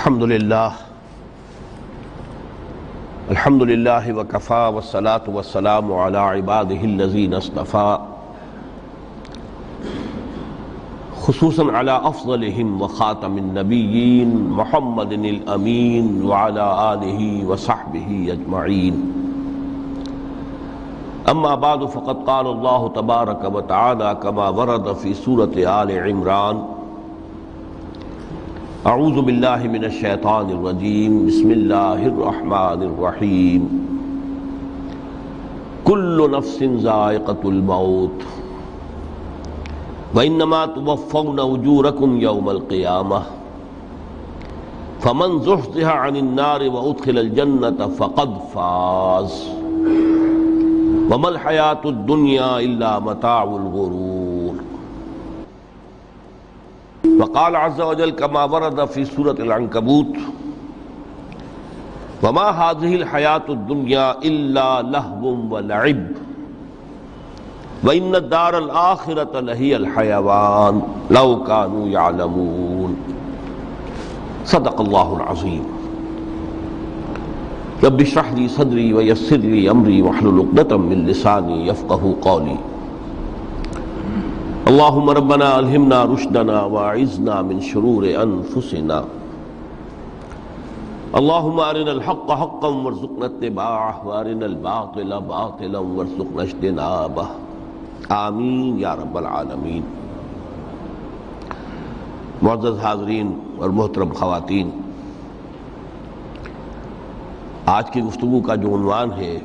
الحمد للہ وکفا والصلاة والسلام علی عباده الذین اصطفى خصوصا علی افضلهم وخاتم النبیین محمد الامین وعلی آلہ وصحبہ اجمعین. اما بعد فقد قال اللہ تبارک وتعالی کما ورد فی سورۃ آل عمران: اعوذ باللہ من الشیطان الرجیم بسم اللہ الرحمن الرحیم. کل نفس ذائقۃ الموت وانما توفون اجورکم یوم القیامہ فمن زحزح عن النار وادخل الجنۃ فقد فاز وما الحیاۃ الدنیا الا متاع الغرور. وقال عز وجل كما ورد في سورة العنكبوت: وما هذه الحياة الدنيا إلا لهو ولعب وإن الدار الآخرة لهي الحيوان لو كانوا يعلمون. صدق الله العظيم. رب اشرح لي صدري ويسر لي أمري واحلل عقدة من لساني يفقهوا قولي. اللهم ربنا الہمنا رشدنا واعذنا من شرور انفسنا. اللهم ارنا الحق حقا وارزقنا اتباعه وارنا الباطل باطلا وارزقنا اجتنابه. آمین یا رب العالمین. معزز حاضرین اور محترم خواتین، آج کی گفتگو کا جو عنوان ہے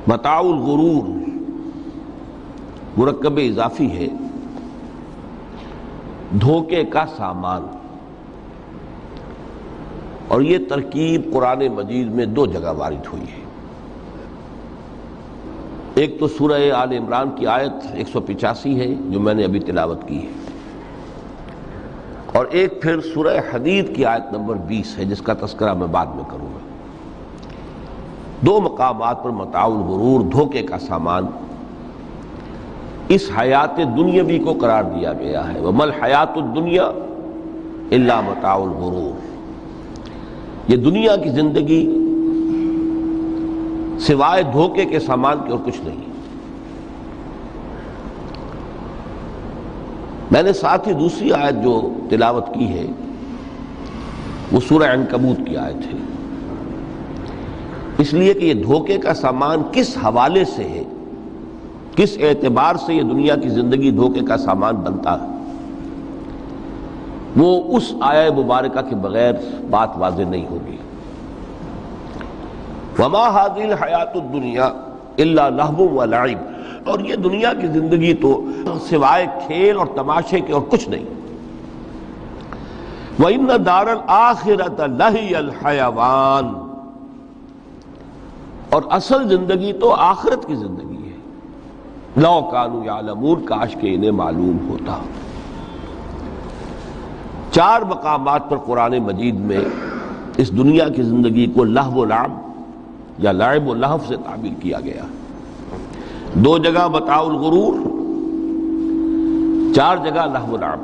متاع الغرور، مرکب اضافی ہے، دھوکے کا سامان. اور یہ ترکیب قرآن مجید میں دو جگہ وارد ہوئی ہے. ایک تو سورہ آل عمران کی آیت 185 ہے جو میں نے ابھی تلاوت کی ہے، اور ایک پھر سورہ حدید کی آیت نمبر 20 ہے جس کا تذکرہ میں بعد میں کروں گا. دو مقامات پر متاع الغرور، دھوکے کا سامان، اس حیات دنیاوی کو قرار دیا گیا ہے. وَمَا الْحَيَاةُ الدُّنْيَا إِلَّا مَتَاعُ الْغُرُورِ. یہ دنیا کی زندگی سوائے دھوکے کے سامان کے اور کچھ نہیں. میں نے ساتھ ہی دوسری آیت جو تلاوت کی ہے وہ سورہ عنکبوت کی آیت ہے، اس لیے کہ یہ دھوکے کا سامان کس حوالے سے ہے، کس اعتبار سے یہ دنیا کی زندگی دھوکے کا سامان بنتا ہے، وہ اس آیہ مبارکہ کے بغیر بات واضح نہیں ہوگی. وما هذه الحیات الدنیا الا لہو ولعب. اور یہ دنیا کی زندگی تو سوائے کھیل اور تماشے کے اور کچھ نہیں. وَإِنَّ دَارَ الْآخِرَةَ لَهِيَ الْحَيَوَانِ. اور اصل زندگی تو آخرت کی زندگی ہے. لو کانوا یعلمون، کاش کہ انہیں معلوم ہوتا. چار مقامات پر قرآن مجید میں اس دنیا کی زندگی کو لہو و لعب یا لعب و لہو سے تعبیر کیا گیا. دو جگہ متاع الغرور، چار جگہ لہو و لعب.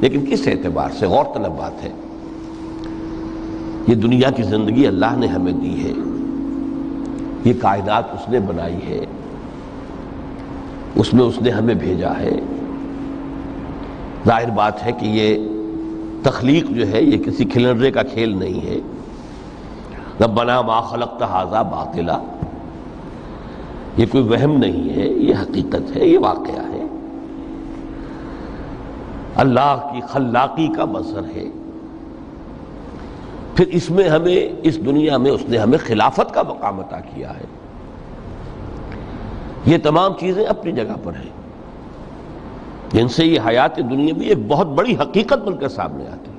لیکن کس اعتبار سے؟ غور طلب بات ہے. یہ دنیا کی زندگی اللہ نے ہمیں دی ہے، یہ کائنات اس نے بنائی ہے، اس میں اس نے ہمیں بھیجا ہے. ظاہر بات ہے کہ یہ تخلیق جو ہے یہ کسی کھلنڈرے کا کھیل نہیں ہے. ربنا ما خلقت ھذا باطلا، یہ کوئی وہم نہیں ہے، یہ حقیقت ہے، یہ واقعہ ہے. اللہ کی خلاقی کا مظہر ہے. پھر اس میں ہمیں، اس دنیا میں اس نے ہمیں خلافت کا مقام عطا کیا ہے. یہ تمام چیزیں اپنی جگہ پر ہیں جن سے یہ حیات دنیا بھی ایک بہت بڑی حقیقت بن کر سامنے آتی ہے.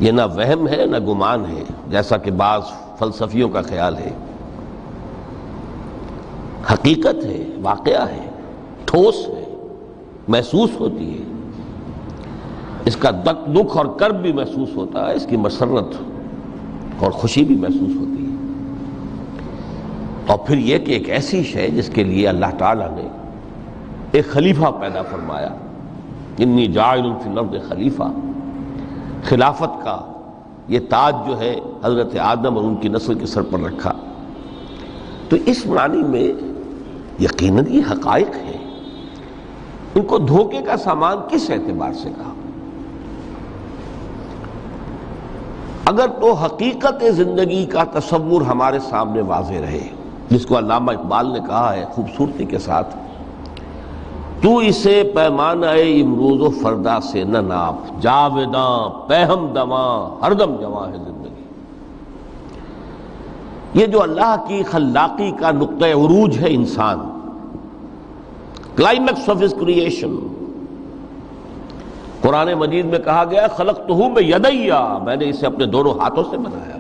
یہ نہ وہم ہے نہ گمان ہے جیسا کہ بعض فلسفیوں کا خیال ہے. حقیقت ہے، واقعہ ہے، ٹھوس ہے، محسوس ہوتی ہے. اس کا دکھ اور کرب بھی محسوس ہوتا ہے، اس کی مسرت اور خوشی بھی محسوس ہوتی ہے. اور پھر یہ کہ ایک ایسی شے جس کے لیے اللہ تعالیٰ نے ایک خلیفہ پیدا فرمایا انی جاعل فی الارض خلیفہ، خلافت کا یہ تاج جو ہے حضرت آدم اور ان کی نسل کے سر پر رکھا۔ تو اس معنی میں یقیناً یہ حقائق ہے، ان کو دھوکے کا سامان کس اعتبار سے کہا؟ اگر تو حقیقت زندگی کا تصور ہمارے سامنے واضح رہے، جس کو علامہ اقبال نے کہا ہے خوبصورتی کے ساتھ، تو اسے پیمانہ امروز و فردا سے نہ ناپ، جاویداں پہم دواں ہر دم جواں ہے زندگی۔ یہ جو اللہ کی خلاقی کا نقطہ عروج ہے انسان، کلائمیکس آف ہز کریشن، قرآن مجید میں کہا گیا خلقتہ بیدیا، میں نے اسے اپنے دونوں ہاتھوں سے بنایا۔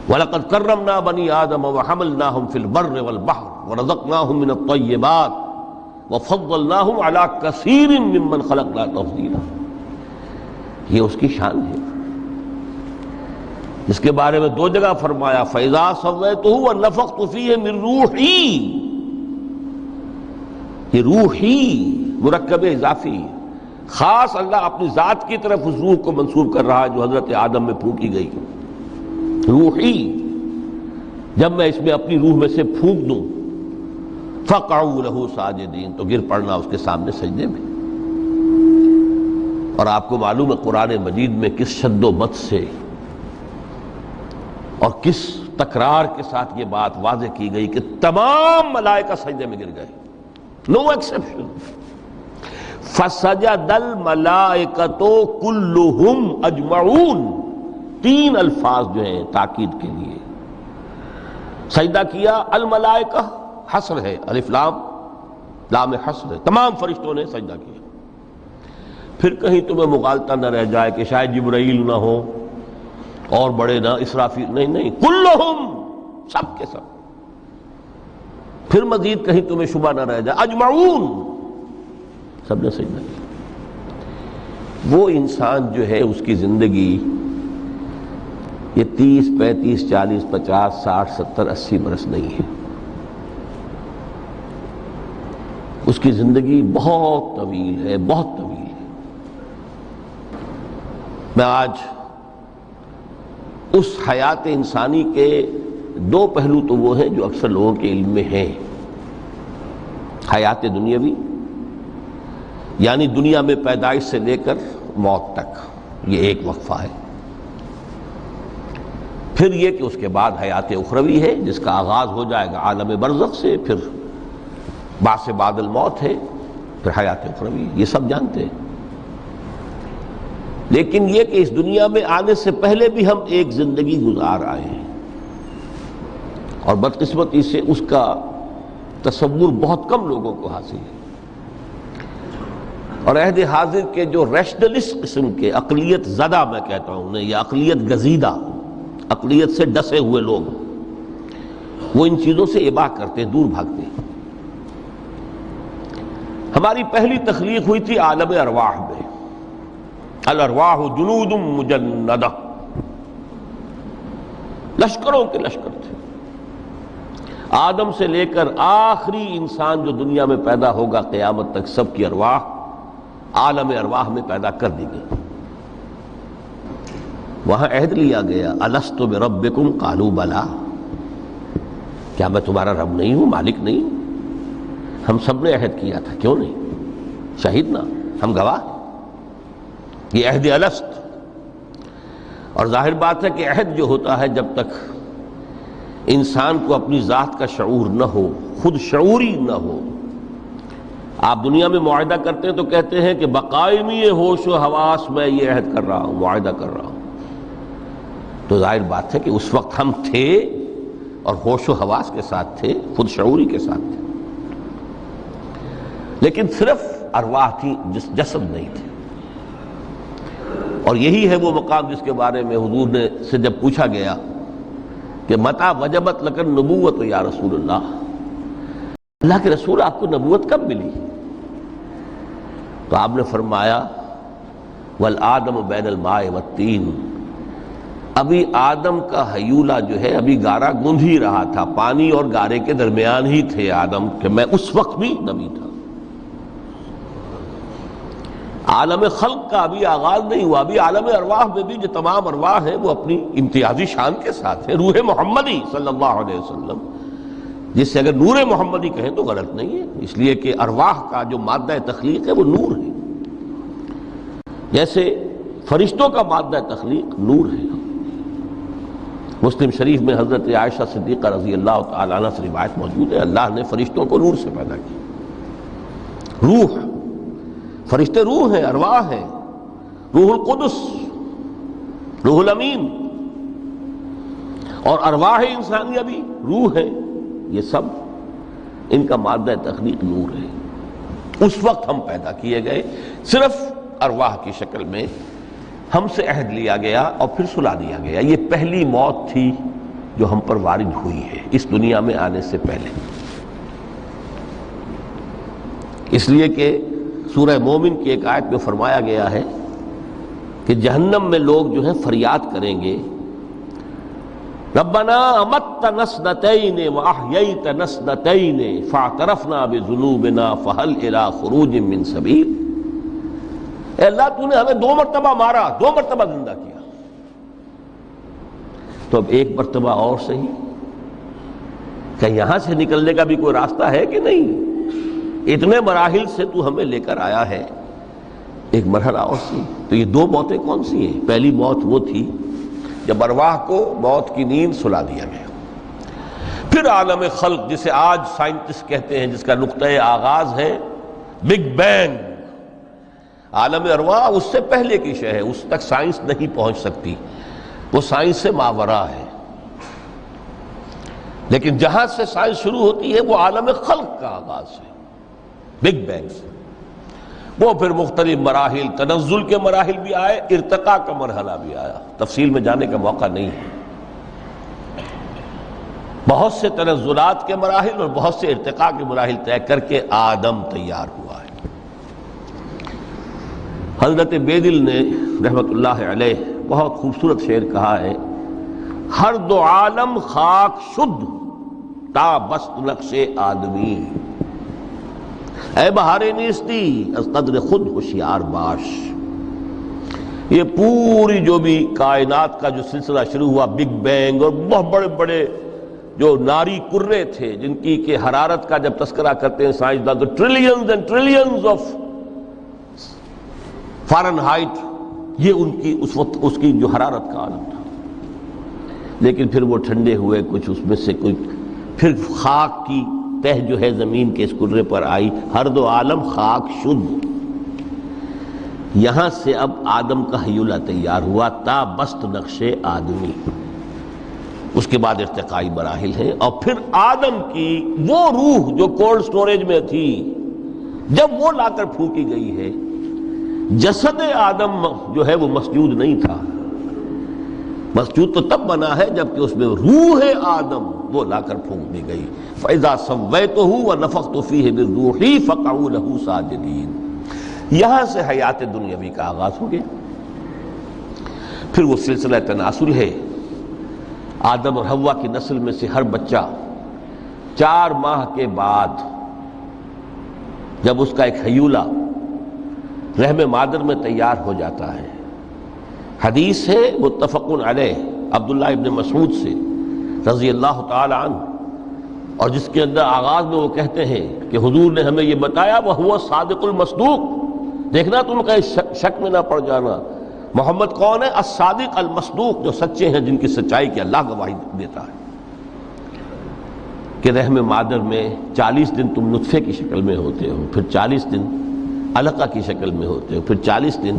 وَلَقَدْ كَرَّمْنَا بَنِي آدَمَ وَحَمَلْنَاهُمْ فِي الْبَرِّ وَالْبَحْرِ وَرَزَقْنَاهُمْ مِنَ الطَّيِّبَاتِ وَفَضَّلْنَاهُمْ عَلَى كَثِيرٍ مِّمَّنْ خَلَقْنَا تَفْضِيلًا۔ یہ اس کی شان ہے، جس کے بارے میں دو جگہ فرمایا فَإِذَا سَوَّيْتُهُ وَنَفَخْتُ فِيهِ مِن رُوحِي، یہ روحی مرکب اضافی، خاص اللہ اپنی ذات کی طرف اس روح کو منسوب کر رہا ہے جو حضرت آدم میں پھونکی گئی، روحی۔ جب میں اس میں اپنی روح میں سے پھونک دوں فَقَعُوا لَهُ سَاجِدِينَ، تو گر پڑنا اس کے سامنے سجدے میں۔ اور آپ کو معلوم ہے قرآن مجید میں کس شد و بد سے اور کس تکرار کے ساتھ یہ بات واضح کی گئی کہ تمام ملائکہ سجدے میں گر گئے، نو ایکسیپشن۔ فَسَجَدَ الْمَلَائِكَةُ كُلُّهُمْ أَجْمَعُونَ، تین الفاظ جو ہیں تاکید کے لیے، سجدہ کیا الملائکہ، حصر ہے، الف لام لام حصر ہے، تمام فرشتوں نے سجدہ کیا۔ پھر کہیں تمہیں مغالطہ نہ رہ جائے کہ شاید جبرائیل نہ ہو اور بڑے نہ اسرافیل، نہیں نہیں، کلہم، سب کے سب۔ پھر مزید کہیں تمہیں شبہ نہ رہ جائے اجمعون، سب نے سجدہ کیا۔ وہ انسان جو ہے اس کی زندگی یہ 30 35 40 50 60 70 80 برس نہیں ہے، اس کی زندگی بہت طویل ہے، بہت طویل ہے۔ میں آج اس حیات انسانی کے دو پہلو تو وہ ہیں جو اکثر لوگوں کے علم میں ہیں، حیات دنیاوی یعنی دنیا میں پیدائش سے لے کر موت تک، یہ ایک وقفہ ہے۔ پھر یہ کہ اس کے بعد حیات اخروی ہے جس کا آغاز ہو جائے گا عالم برزخ سے، پھر بعث بعد الموت ہے، پھر حیات اخروی، یہ سب جانتے ہیں۔ لیکن یہ کہ اس دنیا میں آنے سے پہلے بھی ہم ایک زندگی گزار آئے ہیں، اور بدقسمتی سے اس کا تصور بہت کم لوگوں کو حاصل ہے۔ اور عہد حاضر کے جو ریشنلسٹ قسم کے عقلیت زدہ میں کہتا ہوں انہیں، یا عقلیت گزیدہ، عقلیت سے ڈسے ہوئے لوگ، وہ ان چیزوں سے اباع کرتے ہیں، دور بھاگتے ہیں۔ ہماری پہلی تخلیق ہوئی تھی عالم ارواح میں، الارواح جنود مجندہ، لشکروں کے لشکر تھے۔ آدم سے لے کر آخری انسان جو دنیا میں پیدا ہوگا قیامت تک، سب کی ارواح عالم ارواح میں پیدا کر دی گئی۔ وہاں عہد لیا گیا الست بربکم قالوا بلا، کیا میں تمہارا رب نہیں ہوں، مالک نہیں ہوں؟ ہم سب نے عہد کیا تھا، کیوں نہیں؟ شہیدنا، ہم گواہ ہیں، یہ عہد الست۔ اور ظاہر بات ہے کہ عہد جو ہوتا ہے جب تک انسان کو اپنی ذات کا شعور نہ ہو، خود شعوری نہ ہو، آپ دنیا میں معاہدہ کرتے ہیں تو کہتے ہیں کہ بقائمی ہوش و حواس میں یہ عہد کر رہا ہوں، معاہدہ کر رہا ہوں، تو ظاہر بات ہے کہ اس وقت ہم تھے اور ہوش و حواس کے ساتھ تھے، خود شعوری کے ساتھ تھے، لیکن صرف ارواح تھی، جسد نہیں تھے۔ اور یہی ہے وہ مقام جس کے بارے میں حضور نے سے جب پوچھا گیا کہ متى وجبت لک النبوۃ یا رسول اللہ، اللہ کے رسول آپ کو نبوت کب ملی؟ تو آپ نے فرمایا والآدم بین الماء والطین، ابھی آدم کا حیولہ جو ہے ابھی گارا گوندھ ہی رہا تھا، پانی اور گارے کے درمیان ہی تھے آدم، کہ میں اس وقت بھی نبی تھا۔ عالم خلق کا ابھی آغاز نہیں ہوا، ابھی عالم ارواح میں بھی جو تمام ارواح ہیں وہ اپنی امتیازی شان کے ساتھ ہیں۔ روح محمدی صلی اللہ علیہ وسلم، جس سے اگر نور محمدی کہیں تو غلط نہیں ہے، اس لیے کہ ارواح کا جو مادہ تخلیق ہے وہ نور ہے، جیسے فرشتوں کا مادہ تخلیق نور ہے۔ مسلم شریف میں حضرت عائشہ صدیقہ رضی اللہ تعالی عنہ سے روایت موجود ہے، اللہ نے فرشتوں کو نور سے پیدا کیا۔ روح، فرشتے روح ہیں، ارواح ہیں، روح القدس، روح الامین، اور ارواح انسانیہ بھی روح ہے، یہ سب ان کا مادہ تخلیق نور ہے۔ اس وقت ہم پیدا کیے گئے، صرف ارواح کی شکل میں ہم سے عہد لیا گیا اور پھر سلا دیا گیا۔ یہ پہلی موت تھی جو ہم پر وارد ہوئی ہے اس دنیا میں آنے سے پہلے، اس لیے کہ سورہ مومن کی ایک آیت میں فرمایا گیا ہے کہ جہنم میں لوگ جو ہیں فریاد کریں گے، ربنا امتنا اثنتین واحییتنا اثنتین فاعترفنا بذنوبنا فهل الى خروج من سبیل۔ اے اللہ تو نے ہمیں 2 مرتبہ مارا، 2 مرتبہ زندہ کیا، تو اب 1 مرتبہ اور صحیح، کہ یہاں سے نکلنے کا بھی کوئی راستہ ہے کہ نہیں؟ اتنے مراحل سے تو ہمیں لے کر آیا ہے، ایک مرحلہ اور سی۔ تو یہ 2 موتیں کون سی ہیں؟ پہلی موت وہ تھی جب ارواح کو موت کی نیند سلا دیا گیا۔ پھر عالم خلق، جسے آج سائنٹسٹ کہتے ہیں، جس کا نقطۂ آغاز ہے بگ بینگ، عالم ارواح اس سے پہلے کی شے ہے، اس تک سائنس نہیں پہنچ سکتی، وہ سائنس سے ماورا ہے۔ لیکن جہاں سے سائنس شروع ہوتی ہے وہ عالم خلق کا آغاز ہے، بگ بینگ سے۔ وہ پھر مختلف مراحل، تنزل کے مراحل بھی آئے، ارتقاء کا مرحلہ بھی آیا، تفصیل میں جانے کا موقع نہیں ہے۔ بہت سے تنزلات کے مراحل اور بہت سے ارتقاء کے مراحل طے کر کے آدم تیار ہوا ہے۔ حضرت بیدل نے رحمت اللہ علیہ بہت خوبصورت شعر کہا ہے، ہر 2 عالم خاک شد تا بست نقش آدمی، اے بہار نیستی از قدر خود ہوشیار باش۔ یہ پوری جو بھی کائنات کا جو سلسلہ شروع ہوا، بگ بینگ، اور بہت بڑے بڑے جو ناری کرے تھے جن کی کہ حرارت کا جب تذکرہ کرتے ہیں سائنسدان تو trillions and trillions of foreign height, یہ ان کی اس وقت اس کی جو حرارت کا عالم تھا۔ لیکن پھر وہ ٹھنڈے ہوئے، کچھ اس میں سے کچھ، پھر خاک کی تہ جو ہے زمین کے اس کرے پر آئی، ہر 2 عالم خاک شد۔ یہاں سے اب آدم کا حیولہ تیار ہوا، تا بست نقش آدمی۔ اس کے بعد ارتقائی مراحل ہیں، اور پھر آدم کی وہ روح جو کولڈ سٹوریج میں تھی، جب وہ لا کر پھونکی گئی ہے، جسد آدم جو ہے وہ مسجود نہیں تھا، مسجود تو تب بنا ہے جبکہ اس میں روح آدم وہ لا کر پھونک دی گئی۔ فَإِذَا سَوَّيْتُهُ وَنَفَخْتُ فِيهِ مِن رُوحِي فَقَعُوا لَهُ سَاجِدِينَ۔ یہاں سے حیات دنیاوی کا آغاز ہو گیا۔ پھر وہ سلسلہ تناسل ہے، آدم اور حوا کی نسل میں سے ہر بچہ 4 ماہ کے بعد جب اس کا ایک حیولہ رحم مادر میں تیار ہو جاتا ہے، حدیث ہے متفق علیہ عبداللہ ابن مسعود سے رضی اللہ تعالی عنہ، اور جس کے اندر آغاز میں وہ کہتے ہیں کہ حضور نے ہمیں یہ بتایا، وَهُوَ الصَّادِقُ الْمَصْدُوقُ، دیکھنا تم کہیں شک میں نہ پڑ جانا، محمد کون ہے؟ الصادق المصدوق، جو سچے ہیں، جن کی سچائی کی اللہ گواہی دیتا ہے، کہ رحم مادر میں 40 دن تم نطفے کی شکل میں ہوتے ہو، پھر 40 دن علقہ کی شکل میں ہوتے ہو، پھر 40 دن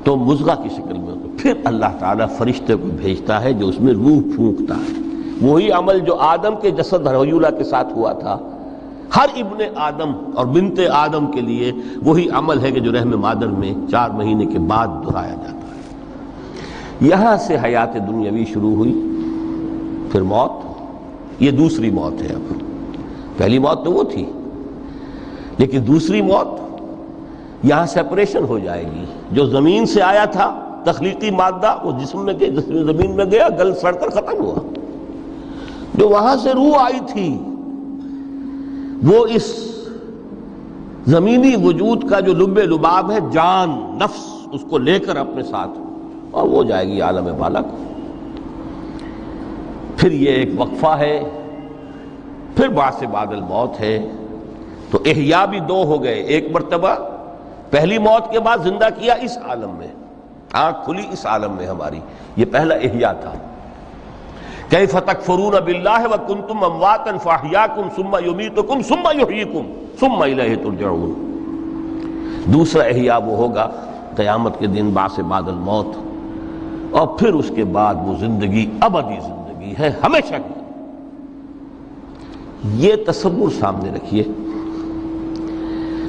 تو مضغہ کی شکل میں ہوتے ہو، پھر اللہ تعالیٰ فرشتے کو بھیجتا ہے جو اس میں روح پھونکتا ہے۔ وہی عمل جو آدم کے جسد حیولہ کے ساتھ ہوا تھا، ہر ابن آدم اور بنت آدم کے لیے وہی عمل ہے کہ جو رحم مادر میں 4 مہینے کے بعد دہرایا جاتا ہے۔ یہاں سے حیات دنیاوی شروع ہوئی، پھر موت، یہ دوسری موت ہے۔ اب پہلی موت تو وہ تھی، لیکن دوسری موت یہاں سیپریشن ہو جائے گی۔ جو زمین سے آیا تھا تخلیقی مادہ، وہ جسم میں زمین میں گیا، گل سڑ کر ختم ہوا۔ جو وہاں سے روح آئی تھی وہ اس زمینی وجود کا جو لب لباب ہے، جان نفس، اس کو لے کر اپنے ساتھ، اور وہ جائے گی عالم بالا کو۔ پھر یہ ایک وقفہ ہے، پھر بعث بعد الموت ہے۔ تو احیاء بھی دو ہو گئے، ایک مرتبہ پہلی موت کے بعد زندہ کیا اس عالم میں، آنکھ کھلی اس عالم میں ہماری، یہ پہلا احیاء تھا۔ کیف تکفرون باللہ وکنتم امواتا فاحیاکم ثم یمیتکم ثم یحییکم ثم الیہ ترجعون۔ دوسرا احیاء وہ ہوگا قیامت کے دن، بعث بعد الموت، اور پھر اس کے بعد وہ زندگی ابدی زندگی ہے، ہمیشہ کی۔ یہ تصور سامنے رکھیے۔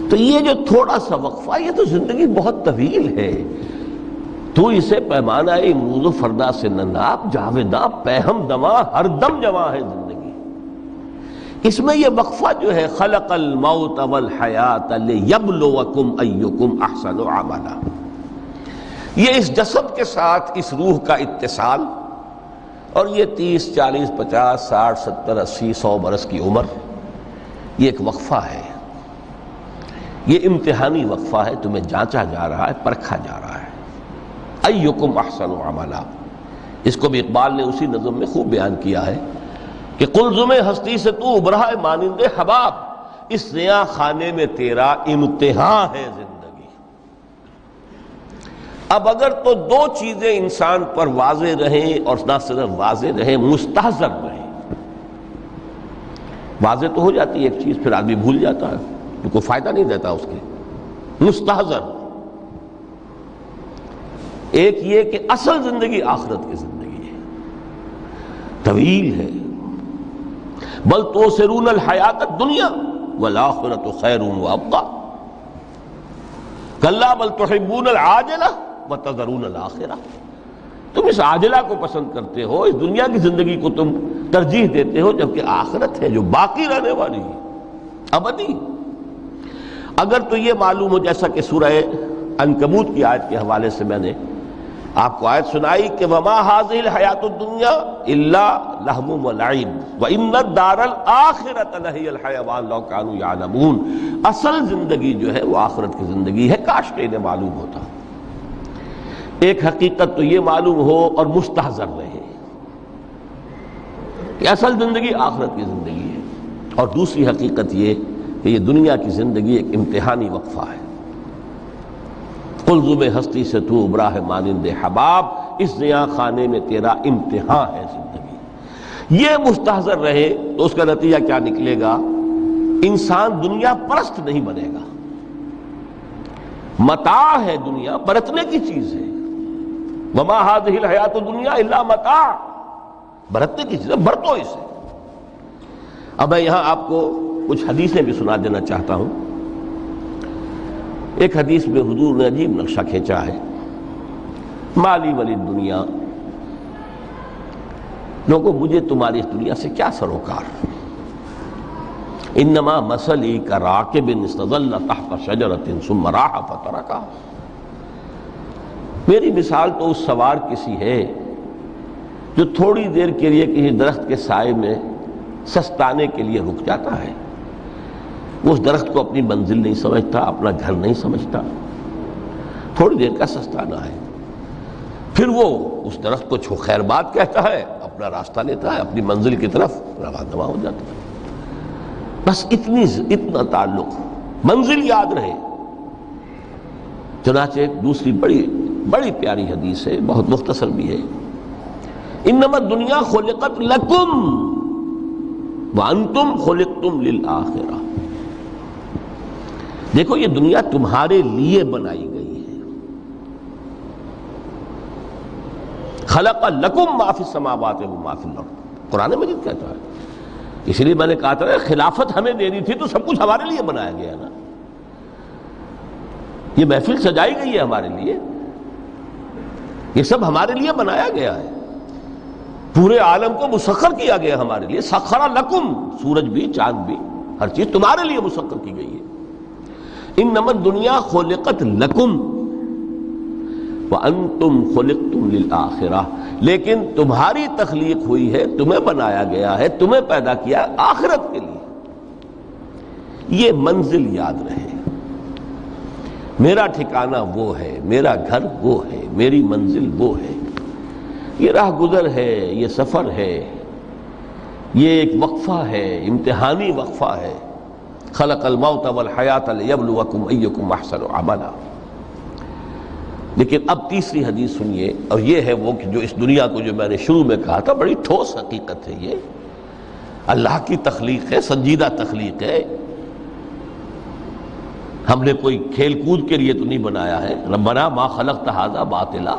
تو یہ جو تھوڑا سا وقفہ، یہ تو زندگی بہت طویل ہے، تو اسے پیمانہ امروز و فردا سے نہ ناپ، جاویداں پہم دماں ہر دم جواں ہے زندگی۔ اس میں یہ وقفہ جو ہے، خلق الموت والحیات لیبلوکم ایکم احسن عملا، یہ اس جسد کے ساتھ اس روح کا اتصال، اور یہ 30 40 50 60 70 80 100 برس کی عمر، یہ ایک وقفہ ہے، یہ امتحانی وقفہ ہے، تمہیں جانچا جا رہا ہے، پرکھا جا رہا ہے۔ ایکم احسن عملا، اس کو بھی اقبال نے اسی نظم میں خوب بیان کیا ہے کہ قلزم ہستی سے تو ابھرا ہے مانند حباب، اس نیا خانے میں تیرا امتحان ہے زندگی۔ اب اگر تو دو چیزیں انسان پر واضح رہیں، اور نہ صرف واضح رہیں، مستحضر رہیں۔ واضح تو ہو جاتی ہے ایک چیز، پھر آدمی بھول جاتا ہے، تو کوئی فائدہ نہیں دیتا اس کے۔ مستحضر ایک یہ کہ اصل زندگی آخرت کی زندگی ہے، طویل ہے۔ بل توسرون الحیات الدنیا والآخرۃ خیر وابقیٰ، کلا بل تحبون العاجلہ وتذرون الآخرہ، تم اس عاجلہ کو پسند کرتے ہو، اس دنیا کی زندگی کو تم ترجیح دیتے ہو، جبکہ آخرت ہے جو باقی رہنے والی ہے، ابدی۔ اگر تو یہ معلوم ہو، جیسا کہ سورہ عنکبوت کی آیت کے حوالے سے میں نے آپ کو آیت سنائی کہ وما هذه الحیات الدنیا الا لہو ولعب وان الدار الاخرۃ لہی الحیوان لو کانوا یعلمون، اصل زندگی جو ہے وہ آخرت کی زندگی ہے، کاش کہ انہیں معلوم ہوتا۔ ایک حقیقت تو یہ معلوم ہو اور مستحضر رہے کہ اصل زندگی آخرت کی زندگی ہے، اور دوسری حقیقت یہ کہ یہ دنیا کی زندگی ایک امتحانی وقفہ ہے۔ قلزم ہستی سے تو ابھرا ہے مانند حباب، اس نیا خانے میں تیرا امتحان ہے زندگی۔ یہ مستحضر رہے تو اس کا نتیجہ کیا نکلے گا؟ انسان دنیا پرست نہیں بنے گا۔ متاع ہے دنیا، برتنے کی چیز ہے۔ وما هذه الحیات الدنیا الا متاع، برتنے کی چیز ہے، برتو اسے۔ اب میں یہاں آپ کو کچھ حدیثیں بھی سنا دینا چاہتا ہوں۔ ایک حدیث میں حضور نے عجیب نقشہ کھینچا ہے، مالی ولی دنیا، لوگوں مجھے تمہاری اس دنیا سے کیا سروکار، انما مثلی کراکب استظل تحت شجرۃ ثم راح فترکھا، میری مثال تو اس سوار کسی ہے جو تھوڑی دیر کے لیے کسی درخت کے سائے میں سستانے کے لیے رک جاتا ہے۔ وہ اس درخت کو اپنی منزل نہیں سمجھتا، اپنا گھر نہیں سمجھتا، تھوڑی دیر کا سستانا ہے، پھر وہ اس درخت کو خیر بات کہتا ہے، اپنا راستہ لیتا ہے، اپنی منزل کی طرف رواں ہو جاتا ہے۔ بس اتنا تعلق، منزل یاد رہے۔ چنانچہ ایک دوسری بڑی پیاری حدیث ہے، بہت مختصر بھی ہے، انما الدنیا خلقت لکم وانتم خلقتم للآخرہ، دیکھو یہ دنیا تمہارے لیے بنائی گئی ہے۔ خلق لکم ما فی السماوات و ما فی الارض، قرآن مجید کہتا ہے۔ اس لیے میں نے کہا تھا خلافت ہمیں دینی تھی تو سب کچھ ہمارے لیے بنایا گیا نا، یہ محفل سجائی گئی ہے ہمارے لیے، یہ سب ہمارے لیے بنایا گیا ہے، پورے عالم کو مسخر کیا گیا ہمارے لیے۔ سخر لکم، سورج بھی چاند بھی ہر چیز تمہارے لیے مسخر کی گئی ہے۔ انما الدنیا خلقت لکم وانتم خلقتم للآخرہ، لیکن تمہاری تخلیق ہوئی ہے، تمہیں بنایا گیا ہے، تمہیں پیدا کیا آخرت کے لیے۔ یہ منزل یاد رہے۔ میرا ٹھکانہ وہ ہے، میرا گھر وہ ہے، میری منزل وہ ہے، یہ راہ گزر ہے، یہ سفر ہے، یہ ایک وقفہ ہے، امتحانی وقفہ ہے۔ خلق الموت والحیات لیبلوکم ایکم احسن عملا۔ لیکن اب تیسری حدیث سنیے، اور یہ ہے وہ کہ جو اس دنیا کو، جو میں نے شروع میں کہا تھا، بڑی ٹھوس حقیقت ہے، یہ اللہ کی تخلیق ہے، سنجیدہ تخلیق ہے، ہم نے کوئی کھیل کود کے لیے تو نہیں بنایا ہے۔ ربنا ما خلقت ھذا باطلا۔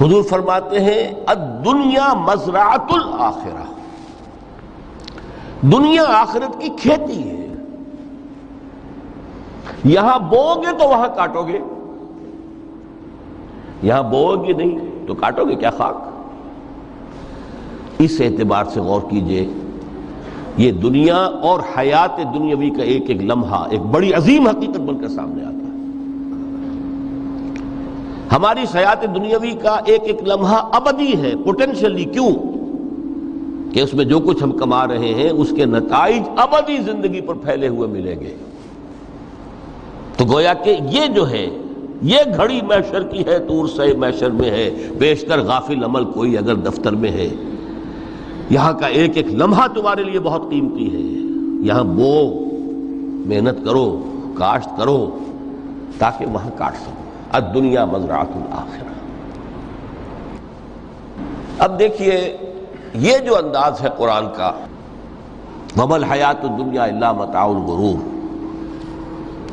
حضور فرماتے ہیں الدنیا مزرعۃ الآخرہ، دنیا آخرت کی کھیتی ہے، یہاں بوؤ گے تو وہاں کاٹو گے، یہاں بوؤ گے نہیں تو کاٹو گے کیا خاک؟ اس اعتبار سے غور کیجئے، یہ دنیا اور حیات دنیاوی کا ایک ایک لمحہ ایک بڑی عظیم حقیقت بن کر سامنے آتا ہے۔ ہماری حیات دنیاوی کا ایک ایک لمحہ ابدی ہے، پوٹینشلی، کیوں کہ اس میں جو کچھ ہم کما رہے ہیں اس کے نتائج ابدی زندگی پر پھیلے ہوئے ملیں گے۔ تو گویا کہ یہ جو ہے، یہ گھڑی محشر کی ہے، طور سے محشر میں ہے، بیشتر غافل عمل کوئی اگر دفتر میں ہے، یہاں کا ایک ایک لمحہ تمہارے لیے بہت قیمتی ہے، یہاں بو، محنت کرو، کاشت کرو تاکہ وہاں کاٹ سکو۔ الدنیا مزرعۃ الآخرہ۔ اب دیکھیے یہ جو انداز ہے قرآن کا، وَمَا الْحَيَاةُ الدُّنْيَا إِلَّا مَتَاعُ الْغُرُورِ،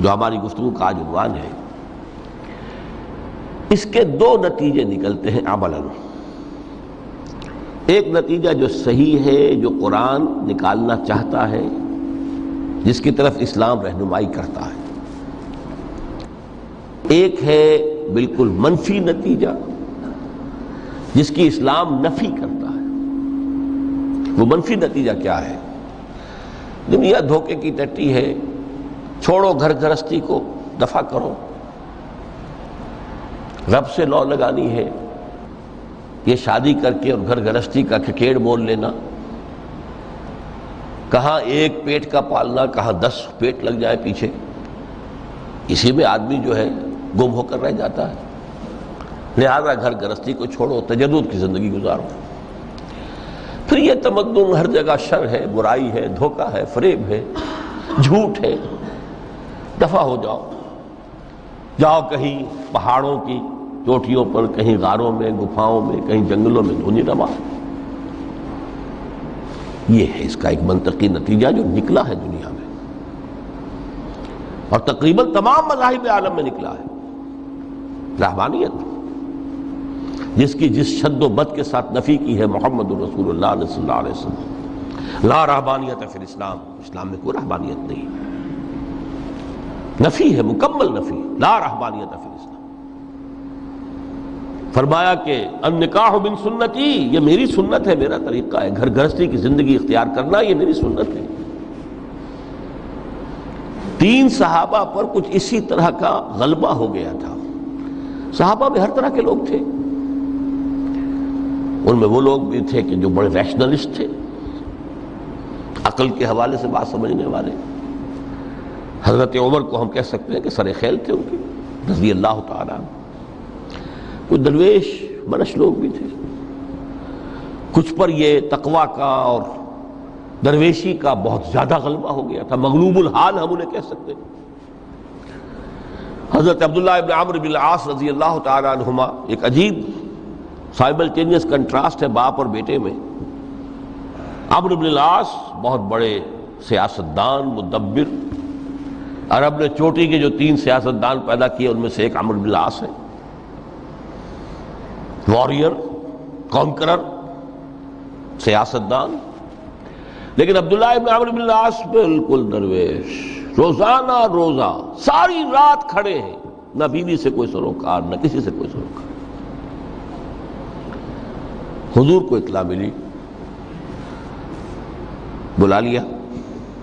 جو ہماری گفتگو کا آج عنوان ہے، اس کے دو نتیجے نکلتے ہیں عملاً۔ ایک نتیجہ جو صحیح ہے، جو قرآن نکالنا چاہتا ہے، جس کی طرف اسلام رہنمائی کرتا ہے۔ ایک ہے بالکل منفی نتیجہ جس کی اسلام نفی کرتا ہے۔ وہ منفی نتیجہ کیا ہے؟ دنیا دھوکے کی ٹٹی ہے، چھوڑو گھر گھرستی کو، دفع کرو، رب سے لو لگانی ہے، یہ شادی کر کے اور گھر گھرستی کا کھکیڑ مول لینا، کہاں ایک پیٹ کا پالنا، کہاں 10 پیٹ لگ جائے پیچھے، اسی میں آدمی جو ہے گم ہو کر رہ جاتا ہے۔ لہذا گھر گھرستی کو چھوڑو، تجدد کی زندگی گزارو۔ پھر یہ تمدن ہر جگہ شر ہے، برائی ہے، دھوکہ ہے، فریب ہے، جھوٹ ہے، دفع ہو جاؤ، جاؤ کہیں پہاڑوں کی چوٹیوں پر، کہیں غاروں میں، گفاؤں میں، کہیں جنگلوں میں دھونی روا۔ یہ ہے اس کا ایک منطقی نتیجہ جو نکلا ہے دنیا میں، اور تقریباً تمام مذاہب عالم میں نکلا ہے۔ رہبانیت، جس کی جس شد و بد کے ساتھ نفی کی ہے محمد الرسول اللہ صلی اللہ علیہ وسلم، لا رہبانیت فی الاسلام، اسلام میں کوئی رہبانیت نہیں، نفی ہے، مکمل نفی، لا رہبانیت فی الاسلام۔ فرمایا کہ النکاح من سنتی، یہ میری سنت ہے، میرا طریقہ ہے، گھر گھرستی کی زندگی اختیار کرنا یہ میری سنت ہے۔ 3 صحابہ پر کچھ اسی طرح کا غلبہ ہو گیا تھا۔ صحابہ میں ہر طرح کے لوگ تھے، ان میں وہ لوگ بھی تھے کہ جو بڑے ریشنلسٹ تھے، عقل کے حوالے سے بات سمجھنے والے۔ حضرت عمر کو ہم کہہ سکتے ہیں کہ سر خیل تھے ان کی، رضی اللہ تعالیٰ عنہ۔ کچھ درویش منش لوگ بھی تھے، کچھ پر یہ تقویٰ کا اور درویشی کا بہت زیادہ غلبہ ہو گیا تھا، مغلوب الحال ہم انہیں کہہ سکتے ہیں۔ حضرت عبداللہ ابن عمرو بن العاص رضی اللہ تعالیٰ عنہما، ایک عجیب سائملٹینیس کنٹراسٹ ہے باپ اور بیٹے میں۔ عمرو بن العاص بہت بڑے سیاستدان، مدبر، عرب نے چوٹی کے جو 3 سیاستدان پیدا کیے ان میں سے ایک عمرو بن العاص ہے، واریر، کانکرر، سیاستدان۔ لیکن عبداللہ ابن عمرو بن العاص بالکل درویش، روزانہ روزہ ساری رات کھڑے ہیں، نہ بیوی سے کوئی سروکار، نہ کسی سے کوئی سروکار۔ حضور کو اطلاع ملی، بلا لیا،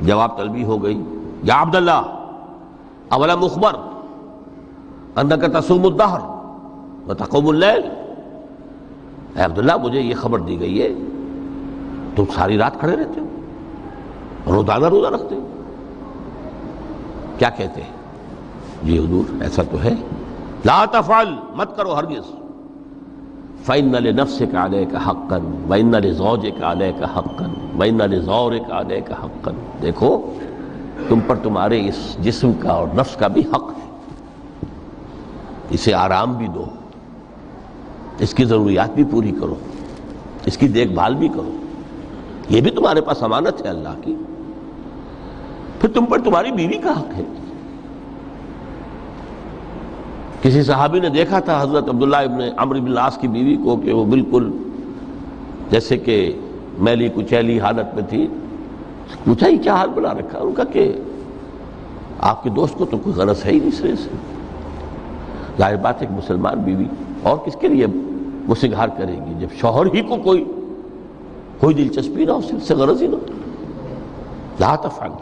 جواب طلبی ہو گئی، یا عبداللہ اولم اخبر انک تصوم الدہر وتقوم اللیل، اے عبداللہ مجھے یہ خبر دی گئی ہے تم ساری رات کھڑے رہتے ہو، روزانہ روزہ رکھتے ہو۔ کیا کہتے ہیں؟ جی حضور ایسا تو ہے، لا تفعل، مت کرو ہرگز، فإن لنفسك عليك حقا وإن لزوجك عليك حقا وإن لزورك عليك حقا، دیکھو تم پر تمہارے اس جسم کا اور نفس کا بھی حق ہے، اسے آرام بھی دو، اس کی ضروریات بھی پوری کرو، اس کی دیکھ بھال بھی کرو، یہ بھی تمہارے پاس امانت ہے اللہ کی۔ پھر تم پر تمہاری بیوی کا حق ہے۔ کسی صحابی نے دیکھا تھا حضرت عبداللہ ابن عمرو بن العاص کی بیوی کو کہ وہ بالکل جیسے کہ میلی کچیلی حالت میں تھی، پوچھا ہی کیا حال بنا رکھا؟ ان کا کہ آپ کے دوست کو تو کوئی غرض ہے ہی نہیں سرے سے، ظاہر بات ہے کہ مسلمان بیوی اور کس کے لیے وہ سنگھار کرے گی جب شوہر ہی کو کوئی دلچسپی نہ ہو، اس سے غرض ہی نہ ہو۔ لا تفعل،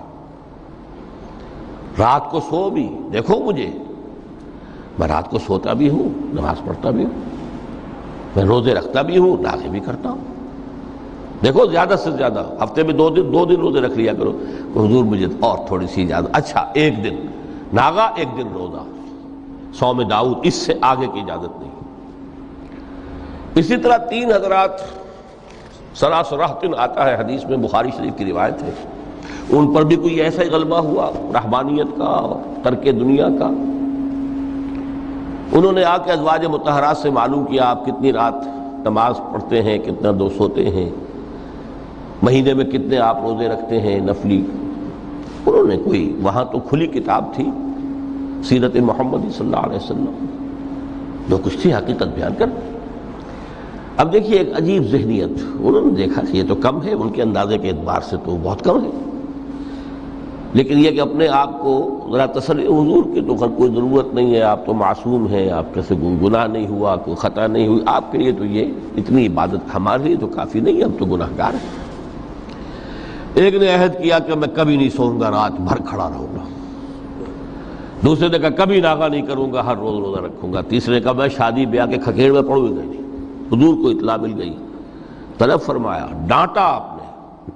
رات کو سو بھی، دیکھو مجھے میں رات کو سوتا بھی ہوں، نماز پڑھتا بھی ہوں، میں روزے رکھتا بھی ہوں، ناغے بھی کرتا ہوں، دیکھو زیادہ سے زیادہ ہفتے میں دو دن روزے رکھ لیا کرو کہ حضور مجھے اور تھوڑی سی اجازت، اچھا ایک دن ناغا ایک دن روزہ، صوم داؤد، اس سے آگے کی اجازت نہیں۔ اسی طرح 3 حضرات سراسراہتن آتا ہے حدیث میں، بخاری شریف کی روایت ہے، ان پر بھی کوئی ایسا ہی غلبہ ہوا رحمانیت کا اور ترک دنیا کا۔ انہوں نے آ کے ازواج مطہرات سے معلوم کیا آپ کتنی رات نماز پڑھتے ہیں، کتنا دو سوتے ہیں، مہینے میں کتنے آپ روزے رکھتے ہیں نفلی۔ انہوں نے کوئی، وہاں تو کھلی کتاب تھی سیرت محمد صلی اللہ علیہ وسلم، جو کچھ تھی حقیقت بیان کر۔ اب دیکھیے ایک عجیب ذہنیت، انہوں نے دیکھا کہ یہ تو کم ہے، ان کے اندازے کے اعتبار سے تو بہت کم ہے، لیکن یہ کہ اپنے آپ کو ذرا تسلی، حضور کی تو کوئی ضرورت نہیں ہے، آپ تو معصوم ہیں، آپ کے سے گناہ نہیں ہوا، کوئی خطا نہیں ہوئی، آپ کے لیے تو یہ اتنی عبادت ہمارے لیے تو کافی نہیں ہے، ہم تو گناہ گار ہیں۔ ایک نے عہد کیا کہ میں کبھی نہیں سوؤں گا، رات بھر کھڑا رہوں گا، دوسرے نے کہا کبھی ناغا نہیں کروں گا، ہر روز روزہ رکھوں گا، تیسرے نے کہا میں شادی بیاہ کے کھکیڑ میں پڑوں گا نہیں۔ حضور کو اطلاع مل گئی، طلب فرمایا، ڈانٹا آپ نے،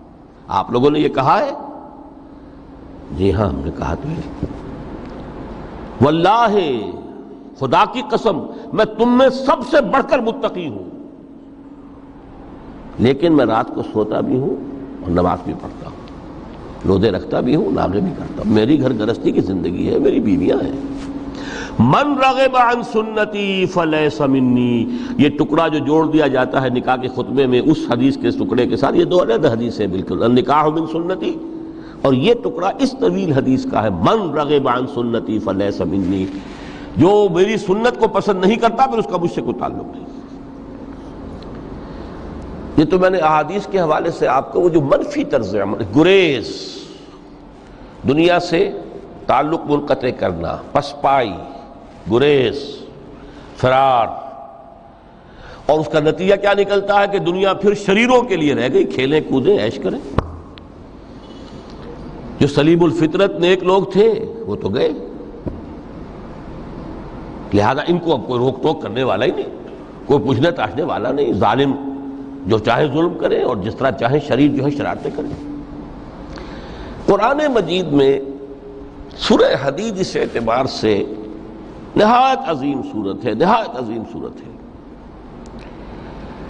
آپ لوگوں نے یہ کہا ہے؟ جی ہاں ہم نے کہا تو ہے۔ واللہ، خدا کی قسم میں تم میں سب سے بڑھ کر متقی ہوں، لیکن میں رات کو سوتا بھی ہوں اور نماز بھی پڑھتا ہوں، روزے رکھتا بھی ہوں، ناغے بھی کرتا ہوں، میری گھر گرستی کی زندگی ہے، میری بیویاں ہیں۔ من رغب عن سنتی فلیس منی، یہ ٹکڑا جو جوڑ دیا جاتا ہے نکاح کے خطبے میں اس حدیث کے ٹکڑے کے ساتھ، یہ 2 علیحدہ حدیث ہے بالکل، النکاح من سنتی، اور یہ ٹکڑا اس طویل حدیث کا ہے، من رغب عن سنتی فلیس منی، جو میری سنت کو پسند نہیں کرتا پھر اس کا مجھ سے کوئی تعلق نہیں۔ یہ تو میں نے احادیث کے حوالے سے آپ کو وہ جو منفی طرز عمل، گریز، دنیا سے تعلق منقطع کرنا، پسپائی، گریز، فرار، اور اس کا نتیجہ کیا نکلتا ہے کہ دنیا پھر شریروں کے لیے رہ گئی، کھیلیں کودیں عیش کریں۔ جو سلیم الفطرت نیک لوگ تھے وہ تو گئے، لہذا ان کو اب کوئی روک ٹوک کرنے والا ہی نہیں، کوئی پوچھنے تاشنے والا نہیں، ظالم جو چاہے ظلم کرے اور جس طرح چاہے شریر جو ہے شرارتیں کرے۔ قرآن مجید میں سورہ حدید اس اعتبار سے نہایت عظیم صورت ہے، نہایت عظیم صورت ہے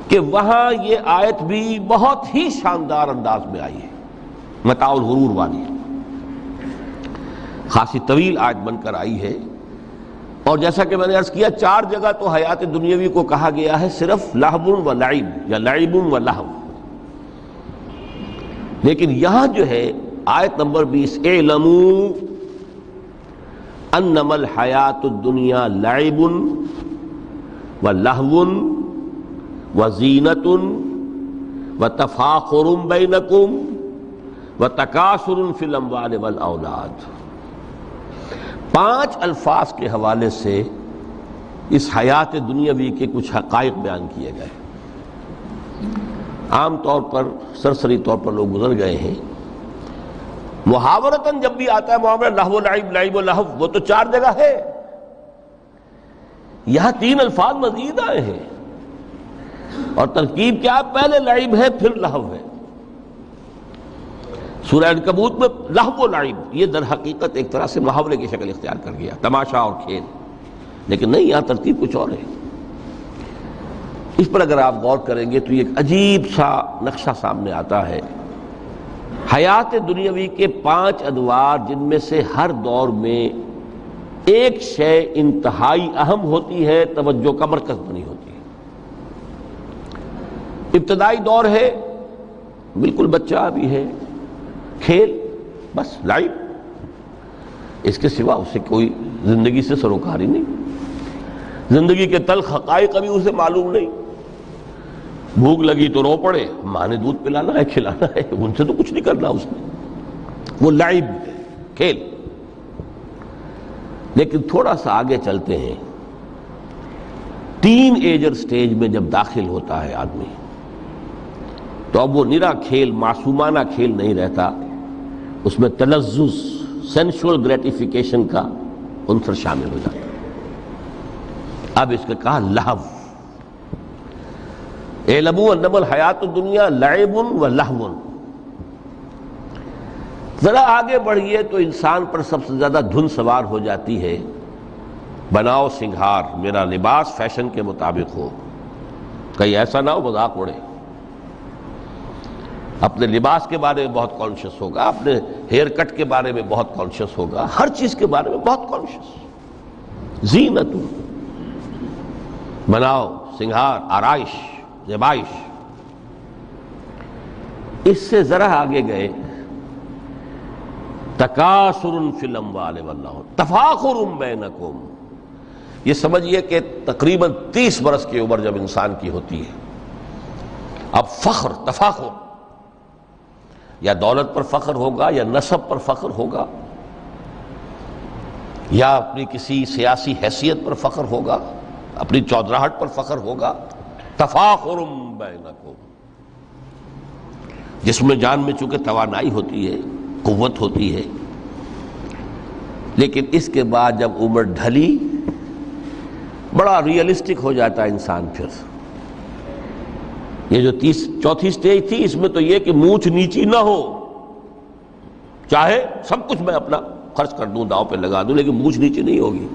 کہ وہاں یہ آیت بھی بہت ہی شاندار انداز میں آئی ہے، متاع الغرور والی، خاصی طویل آیت بن کر آئی ہے، اور جیسا کہ میں نے عرض کیا 4 جگہ تو حیات دنیاوی کو کہا گیا ہے صرف لہو و لعب یا لعب و لہو، لیکن یہاں جو ہے آیت نمبر 20، اعلموا انما الحیات الدنیا لعب و لہو و زینت و تفاخر بینکم و تکاثر فی الاموال والاولاد۔ 5 الفاظ کے حوالے سے اس حیات دنیاوی کے کچھ حقائق بیان کیے گئے، عام طور پر سرسری طور پر لوگ گزر گئے ہیں، محاورتاً جب بھی آتا ہے معاملہ لہو و لعب، لعب و لہو، وہ تو 4 جگہ ہے، یہاں 3 الفاظ مزید آئے ہیں، اور ترکیب کیا؟ پہلے لعب ہے پھر لہو ہے۔ سورہ عنکبوت میں لہو و لعب یہ در حقیقت ایک طرح سے محاورے کی شکل اختیار کر گیا، تماشا اور کھیل، لیکن نہیں، یہاں ترتیب کچھ اور ہے۔ اس پر اگر آپ غور کریں گے تو یہ ایک عجیب سا نقشہ سامنے آتا ہے۔ حیات دنیاوی کے 5 ادوار، جن میں سے ہر دور میں ایک شے انتہائی اہم ہوتی ہے، توجہ کا مرکز بنی ہوتی ہے۔ ابتدائی دور ہے، بالکل بچہ بھی ہے، کھیل، بس لائف، اس کے سوا اسے کوئی زندگی سے سروکار ہی نہیں، زندگی کے تلخ حقائق ابھی اسے معلوم نہیں۔ بھوک لگی تو رو پڑے، ماں نے دودھ پلانا ہے، کھلانا ہے، ان سے تو کچھ نہیں کرنا اس نے، وہ لعب، کھیل۔ لیکن تھوڑا سا آگے چلتے ہیں، ٹین ایجر سٹیج میں جب داخل ہوتا ہے آدمی، تو اب وہ نرا کھیل، معصومانہ کھیل نہیں رہتا، اس میں تلذذ، سینشول گریٹیفیکیشن کا عنصر شامل ہو جاتا ہے۔ اب اس کا کہا لہو، اعلموا انما الحیات الدنیا لعب و لہو۔ ذرا آگے بڑھیے تو انسان پر سب سے زیادہ دھن سوار ہو جاتی ہے، بناؤ سنگھار، میرا لباس فیشن کے مطابق ہو، کہیں ایسا نہ ہو مذاق اڑے۔ اپنے لباس کے بارے میں بہت کانشیس ہوگا، اپنے ہیئر کٹ کے بارے میں بہت کانشیس ہوگا، ہر چیز کے بارے میں بہت کانشیس۔ زینت، بناؤ سنگھار، آرائش، زیبائش۔ اس سے ذرا آگے گئے، تکاثر فی الاموال والاولاد، تفاخر بینکم۔ یہ سمجھیے کہ تقریباً 30 برس کی عمر جب انسان کی ہوتی ہے، اب فخر، تفاخر، یا دولت پر فخر ہوگا، یا نسب پر فخر ہوگا، یا اپنی کسی سیاسی حیثیت پر فخر ہوگا، اپنی چودراہٹ پر فخر ہوگا۔ تفاخر بینکم، جس میں جان میں چونکہ توانائی ہوتی ہے، قوت ہوتی ہے، لیکن اس کے بعد جب عمر ڈھلی، بڑا ریئلسٹک ہو جاتا ہے انسان۔ پھر یہ جو 4تھی سٹیج تھی، اس میں تو یہ کہ مونچھ نیچی نہ ہو، چاہے سب کچھ میں اپنا خرچ کر دوں، داؤ پہ لگا دوں، لیکن مونچھ نیچی نہیں ہوگی۔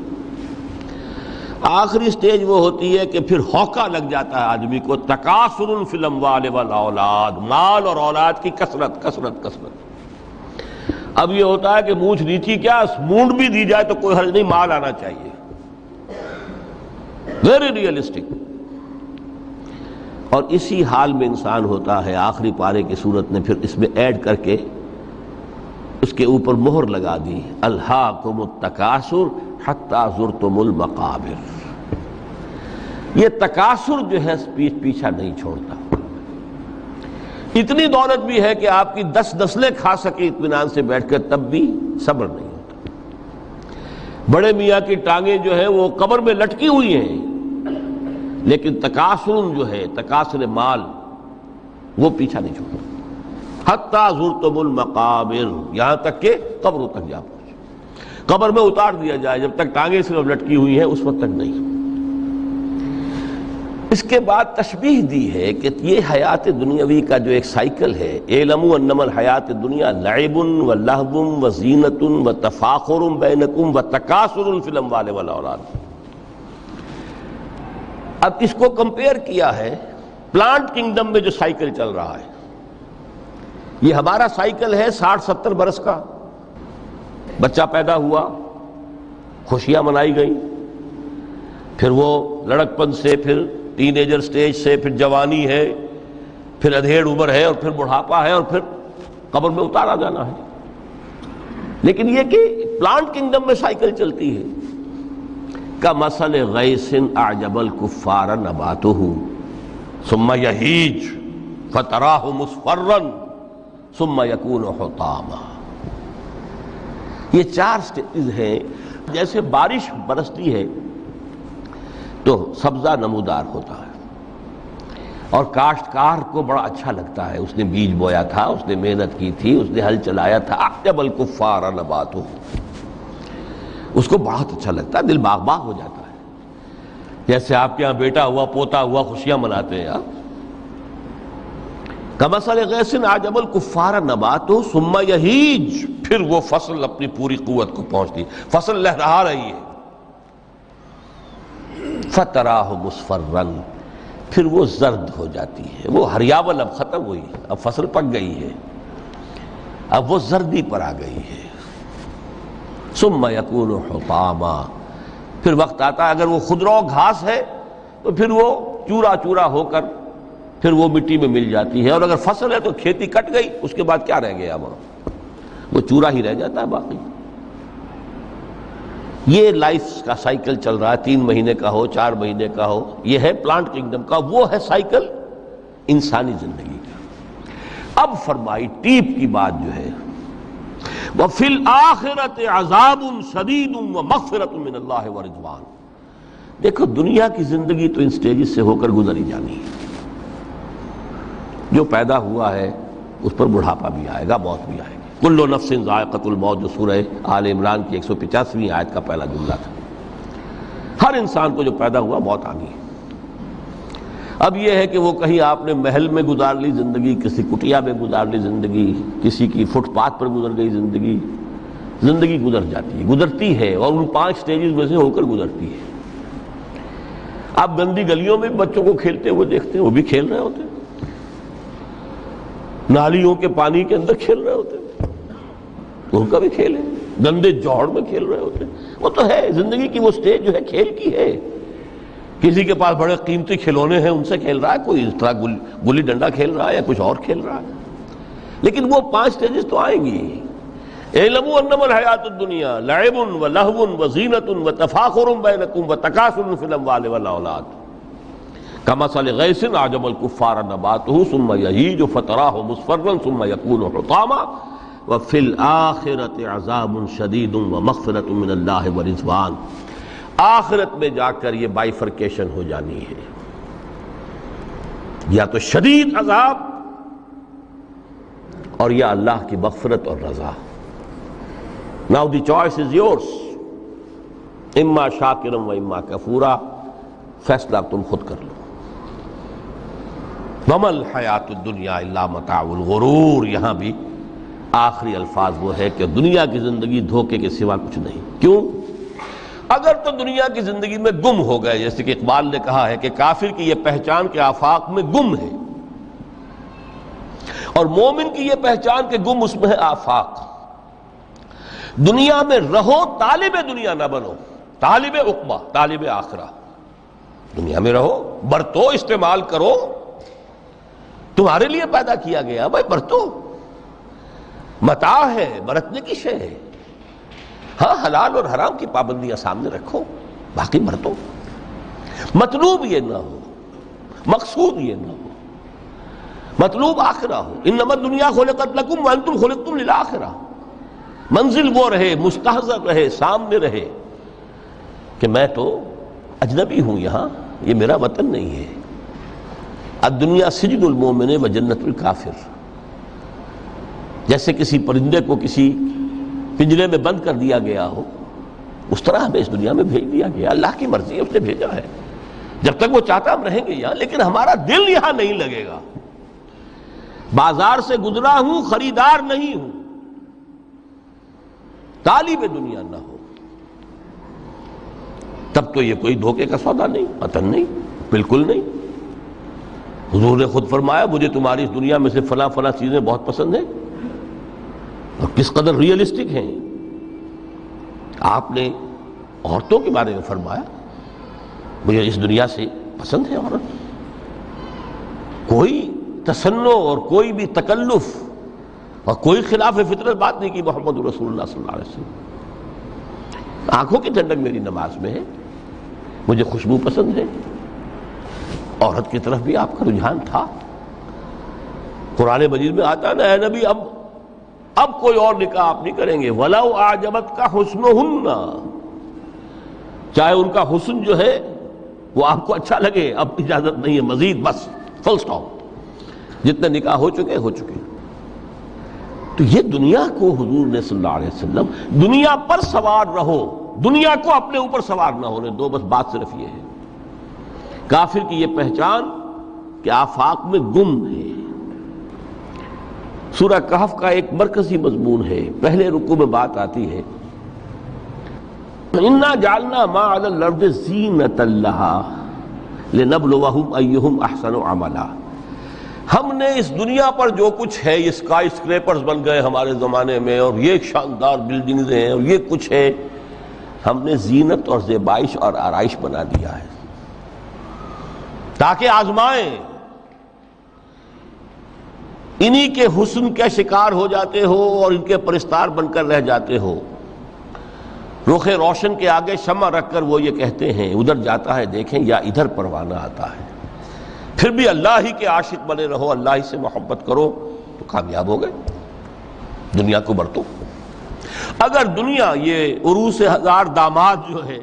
آخری سٹیج وہ ہوتی ہے کہ پھر ہوکا لگ جاتا ہے آدمی کو، تکاثر فی الاموال والاولاد، مال اور اولاد کی کثرت کثرت کثرت۔ اب یہ ہوتا ہے کہ مونچھ نیچی کیا، مونڈ بھی دی جائے تو کوئی حرج نہیں، مال آنا چاہیے، ویری ریئلسٹک۔ اور اسی حال میں انسان ہوتا ہے۔ آخری پارے کی صورت نے پھر اس میں ایڈ کر کے اس کے اوپر مہر لگا دی، الہاکم التکاثر حتی زرتم المقابر۔ یہ تکاثر جو ہے پیچھا نہیں چھوڑتا۔ اتنی دولت بھی ہے کہ آپ کی 10 نسلیں کھا سکے اطمینان سے بیٹھ کر، تب بھی صبر نہیں ہوتا۔ بڑے میاں کی ٹانگیں جو ہیں وہ قبر میں لٹکی ہوئی ہیں، لیکن تکاثر جو ہے، تکاثر مال، وہ پیچھا نہیں چھوڑتا۔ حتی زرتم المقابر، یہاں تک کہ قبروں تک جا پہنچے، قبر میں اتار دیا جائے، جب تک ٹانگیں صرف لٹکی ہوئی ہیں اس وقت تک نہیں۔ اس کے بعد تشبیہ دی ہے کہ یہ حیات دنیاوی کا جو ایک سائیکل ہے، اعلموا انما الحیات الدنیا لعب و لہو و زینت و تفاخر بینکم و تکاثر فی الاموال والاولاد۔ اب اس کو کمپیئر کیا ہے پلانٹ کنگڈم میں جو سائیکل چل رہا ہے۔ یہ ہمارا سائیکل ہے 60-70 برس کا، بچہ پیدا ہوا، خوشیاں منائی گئیں، پھر وہ لڑکپن سے، پھر ٹین ایجر سٹیج سے، پھر جوانی ہے، پھر ادھیڑ عمر ہے، اور پھر بڑھاپا ہے، اور پھر قبر میں اتارا جانا ہے۔ لیکن یہ کہ پلانٹ کنگڈم میں سائیکل چلتی ہے، کمثل غیث اعجب الکفار نباتہ ثم یہیج فتراہ مصفرا ثم یکون حطاما۔ یہ 4 سٹیج ہیں۔ جیسے بارش برستی ہے تو سبزہ نمودار ہوتا ہے، اور کاشتکار کو بڑا اچھا لگتا ہے، اس نے بیج بویا تھا، اس نے محنت کی تھی، اس نے ہل چلایا تھا، اعجب الکفار نباتہ، اس کو بہت اچھا لگتا ہے، دل باغ باغ ہو جاتا ہے۔ جیسے آپ کے ہاں بیٹا ہوا، پوتا ہوا، خوشیاں مناتے ہیں آپ، کمثل غیث اعجب الکفار نباتہ ثم یہیج، پھر وہ فصل اپنی پوری قوت کو پہنچتی، فصل لہرا رہی ہے، فتراہ مصفرا، پھر وہ زرد ہو جاتی ہے، وہ ہریاول اب ختم ہوئی، اب فصل پک گئی ہے، اب وہ زردی پر آ گئی ہے، ثم یکون حطاما، پھر وقت آتا ہے اگر وہ خضرو گھاس ہے تو پھر وہ چورا چورا ہو کر پھر وہ مٹی میں مل جاتی ہے، اور اگر فصل ہے تو کھیتی کٹ گئی، اس کے بعد کیا رہ گیا وہاں، وہ چورا ہی رہ جاتا ہے باقی۔ یہ لائف کا سائیکل چل رہا ہے، 3 مہینے کا ہو، 4 مہینے کا ہو، یہ ہے پلانٹ کنگڈم کا، وہ ہے سائیکل انسانی زندگی کا۔ اب فرمائی ٹیپ کی بات جو ہے، وَفِي الْآخِرَةِ عَذَابٌ شَدِيدٌ وَمَغْفِرَةٌ مِّنَ اللَّهِ وَرِضْوَانٌ۔ دیکھو دنیا کی زندگی تو ان سٹیجز سے ہو کر گزر ہی جانی ہے، جو پیدا ہوا ہے اس پر بڑھاپا بھی آئے گا، موت بھی آئے گی، کل نفس ذائقۃ الموت، جو سورہ آل عمران کی 185ویں آیت کا پہلا جملہ تھا۔ ہر انسان کو جو پیدا ہوا موت آ گئی۔ اب یہ ہے کہ وہ کہیں آپ نے محل میں گزار لی زندگی، کسی کٹیا میں گزار لی زندگی، کسی کی فٹ پاتھ پر گزر گئی زندگی، زندگی گزر جاتی ہے، گزرتی ہے، اور ان 5 سٹیجز میں سے ہو کر گزرتی ہے۔ آپ گندی گلیوں میں بچوں کو کھیلتے ہوئے دیکھتے ہیں، وہ بھی کھیل رہے ہوتے ہیں، نالیوں کے پانی کے اندر کھیل رہے ہوتے ہیں، ان کا بھی کھیل ہے، گندے جوہڑ میں کھیل رہے ہوتے ہیں، وہ تو ہے زندگی کی وہ سٹیج جو ہے کھیل کی ہے۔ کسی کے پاس بڑے قیمتی کھلونے ہیں، ان سے کھیل رہا ہے، کوئی اس طرح گلی ڈنڈا کھیل رہا ہے یا کچھ اور کھیل رہا ہے، لیکن وہ 5 سٹیجز تو آئیں گی۔ اعلموا انما الحیات الدنیا لعب ولہو وزینۃ وتفاخر بینکم وتکاثر فی الاموال والاولاد کمثل غیث اعجب الکفار نباتہ ثم یہیج فتراہ مصفرا ثم یکون حطاما وفی الآخرۃ عذاب شدید ومغفرۃ من اللہ ورضوان۔ آخرت میں جا کر یہ بائیفرکیشن ہو جانی ہے، یا تو شدید عذاب اور یا اللہ کی مغفرت اور رضا۔ Now the choice is yours، اما شاکرا و اما کفورا، فیصلہ تم خود کر لو۔ وَمَا الْحَيَاةُ الدُّنْيَا إِلَّا مَتَاعُ الْغُرُورِ، یہاں بھی آخری الفاظ وہ ہے کہ دنیا کی زندگی دھوکے کے سوا کچھ نہیں۔ کیوں؟ اگر تو دنیا کی زندگی میں گم ہو گئے، جیسے کہ اقبال نے کہا ہے کہ کافر کی یہ پہچان کے آفاق میں گم ہے، اور مومن کی یہ پہچان کہ گم اس میں ہے آفاق۔ دنیا میں رہو، طالب دنیا نہ بنو، طالب عقبہ، طالب آخرہ۔ دنیا میں رہو، برتو، استعمال کرو، تمہارے لیے پیدا کیا گیا، بھائی برتو، متاع ہے، برتنے کی شے ہے۔ ہاں حلال اور حرام کی پابندیاں سامنے رکھو، باقی برتو۔ مطلوب یہ نہ ہو، مقصود یہ نہ ہو، مطلوب آخرہ ہو۔ انما الدنیا خلقت لکم وانتم خلقتم للآخرہ۔ منزل وہ رہے، مستحضر رہے، سامنے رہے کہ میں تو اجنبی ہوں، یہاں یہ میرا وطن نہیں ہے۔ الدنیا سجن المومن و جنت الکافر، جیسے کسی پرندے کو کسی پنجرے میں بند کر دیا گیا ہو، اس طرح ہمیں اس دنیا میں بھیج دیا گیا، اللہ کی مرضی ہے، اس نے بھیجا ہے۔ جب تک وہ چاہتا ہم رہیں گے یہاں، لیکن ہمارا دل یہاں نہیں لگے گا۔ بازار سے گزرا ہوں، خریدار نہیں ہوں، طالب دنیا نہ ہو، تب تو یہ کوئی دھوکے کا سودا نہیں، وطن نہیں، بالکل نہیں۔ حضور نے خود فرمایا مجھے تمہاری اس دنیا میں سے فلاں فلاں چیزیں بہت پسند ہیں، اور کس قدر ریئلسٹک ہیں۔ آپ نے عورتوں کے بارے میں فرمایا مجھے اس دنیا سے پسند ہے عورت، کوئی تصنع اور کوئی بھی تکلف اور کوئی خلاف فطرت بات نہیں کی محمد رسول اللہ صلی اللہ علیہ وسلم۔ آنکھوں کی ٹھنڈک میری نماز میں ہے، مجھے خوشبو پسند ہے، عورت کی طرف بھی آپ کا رجحان تھا۔ قرآن مجید میں آتا ہے نا، اے نبی اب کوئی اور نکاح آپ نہیں کریں گے، وَلَوْ أَعْجَبَتْكَ حُسْنُهُنَّ، چاہے ان کا حسن جو ہے وہ آپ کو اچھا لگے، اب اجازت نہیں ہے مزید، بس فل سٹاپ، جتنے نکاح ہو چکے ہو چکے۔ تو یہ دنیا کو حضور نے صلی اللہ علیہ وسلم دنیا پر سوار رہو، دنیا کو اپنے اوپر سوار نہ ہونے دو، بس بات صرف یہ ہے۔ کافر کی یہ پہچان کہ آفاق میں گم ہے، سورہ کہف کا ایک مرکزی مضمون ہے. پہلے رکوع میں بات آتی ہے اِنَّا جَعَلْنَا مَا عَلَى الْأَرْضِ زِینَةً لَهَا لِنَبْلُوَهُمْ أَيُّهُمْ أَحْسَنُ عَمَلًا. ہم نے اس دنیا پر جو کچھ ہے، یہ اسکائی اسکریپرز بن گئے ہمارے زمانے میں، اور یہ شاندار بلڈنگز ہیں، اور یہ کچھ ہے، ہم نے زینت اور زیبائش اور آرائش بنا دیا ہے تاکہ آزمائیں. انہی کے حسن کے شکار ہو جاتے ہو اور ان کے پرستار بن کر رہ جاتے ہو. رخ روشن کے آگے شمع رکھ کر وہ یہ کہتے ہیں، ادھر جاتا ہے دیکھیں یا ادھر پروانہ آتا ہے. پھر بھی اللہ ہی کے عاشق بنے رہو، اللہ ہی سے محبت کرو تو کامیاب ہو گئے. دنیا کو برتو. اگر دنیا یہ عروس ہزار داماد جو ہے،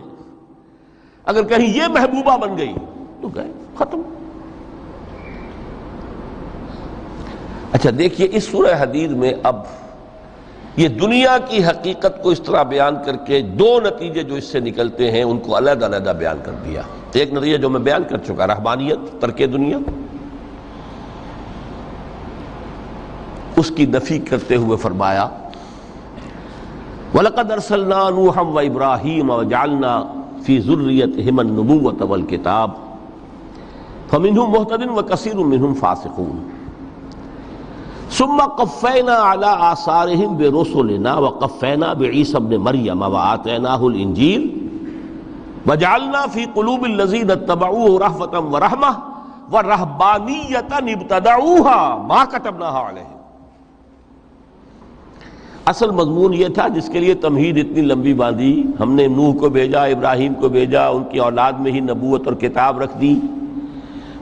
اگر کہیں یہ محبوبہ بن گئی تو گئے، ختم. اچھا دیکھیے اس سورہ حدید میں اب یہ دنیا کی حقیقت کو اس طرح بیان کر کے دو نتیجے جو اس سے نکلتے ہیں ان کو علیحدہ علیحدہ بیان کر دیا. ایک نتیجہ جو میں بیان کر چکا، رہبانیت، ترک دنیا، اس کی نفی کرتے ہوئے فرمایا وَلَقَدْ أَرْسَلْنَا نُوحًا وَإِبْرَاهِيمَ وَجَعَلْنَا فِي ذُرِّيَّتِهِمَا النُّبُوَّةَ وَالْكِتَابَ فَمِنْهُمْ مُهْتَدٍ وَكَثِيرٌ مِّنْهُمْ فَاسِقُونَ ثُمَّ قَفَّيْنَا عَلَىٰ آثَارِهِمْ بِرُسُلِنَا وَقَفَّيْنَا بِعِيسَى ابْنِ مَرْيَمَ وَآتَيْنَاهُ الْإِنجِيلَ وَجَعَلْنَا فِي قُلُوبِ الَّذِينَ اتَّبَعُوهُ رَأْفَةً وَرَحْمَةً وَرَهْبَانِيَّةً ابْتَدَعُوهَا مَا كَتَبْنَاهَا عَلَيْهِمْ. اصل مضمون یہ تھا جس کے لیے تمہید اتنی لمبی باندھی. ہم نے نوح کو بھیجا، ابراہیم کو بھیجا، ان کی اولاد میں ہی نبوت اور کتاب رکھ دی.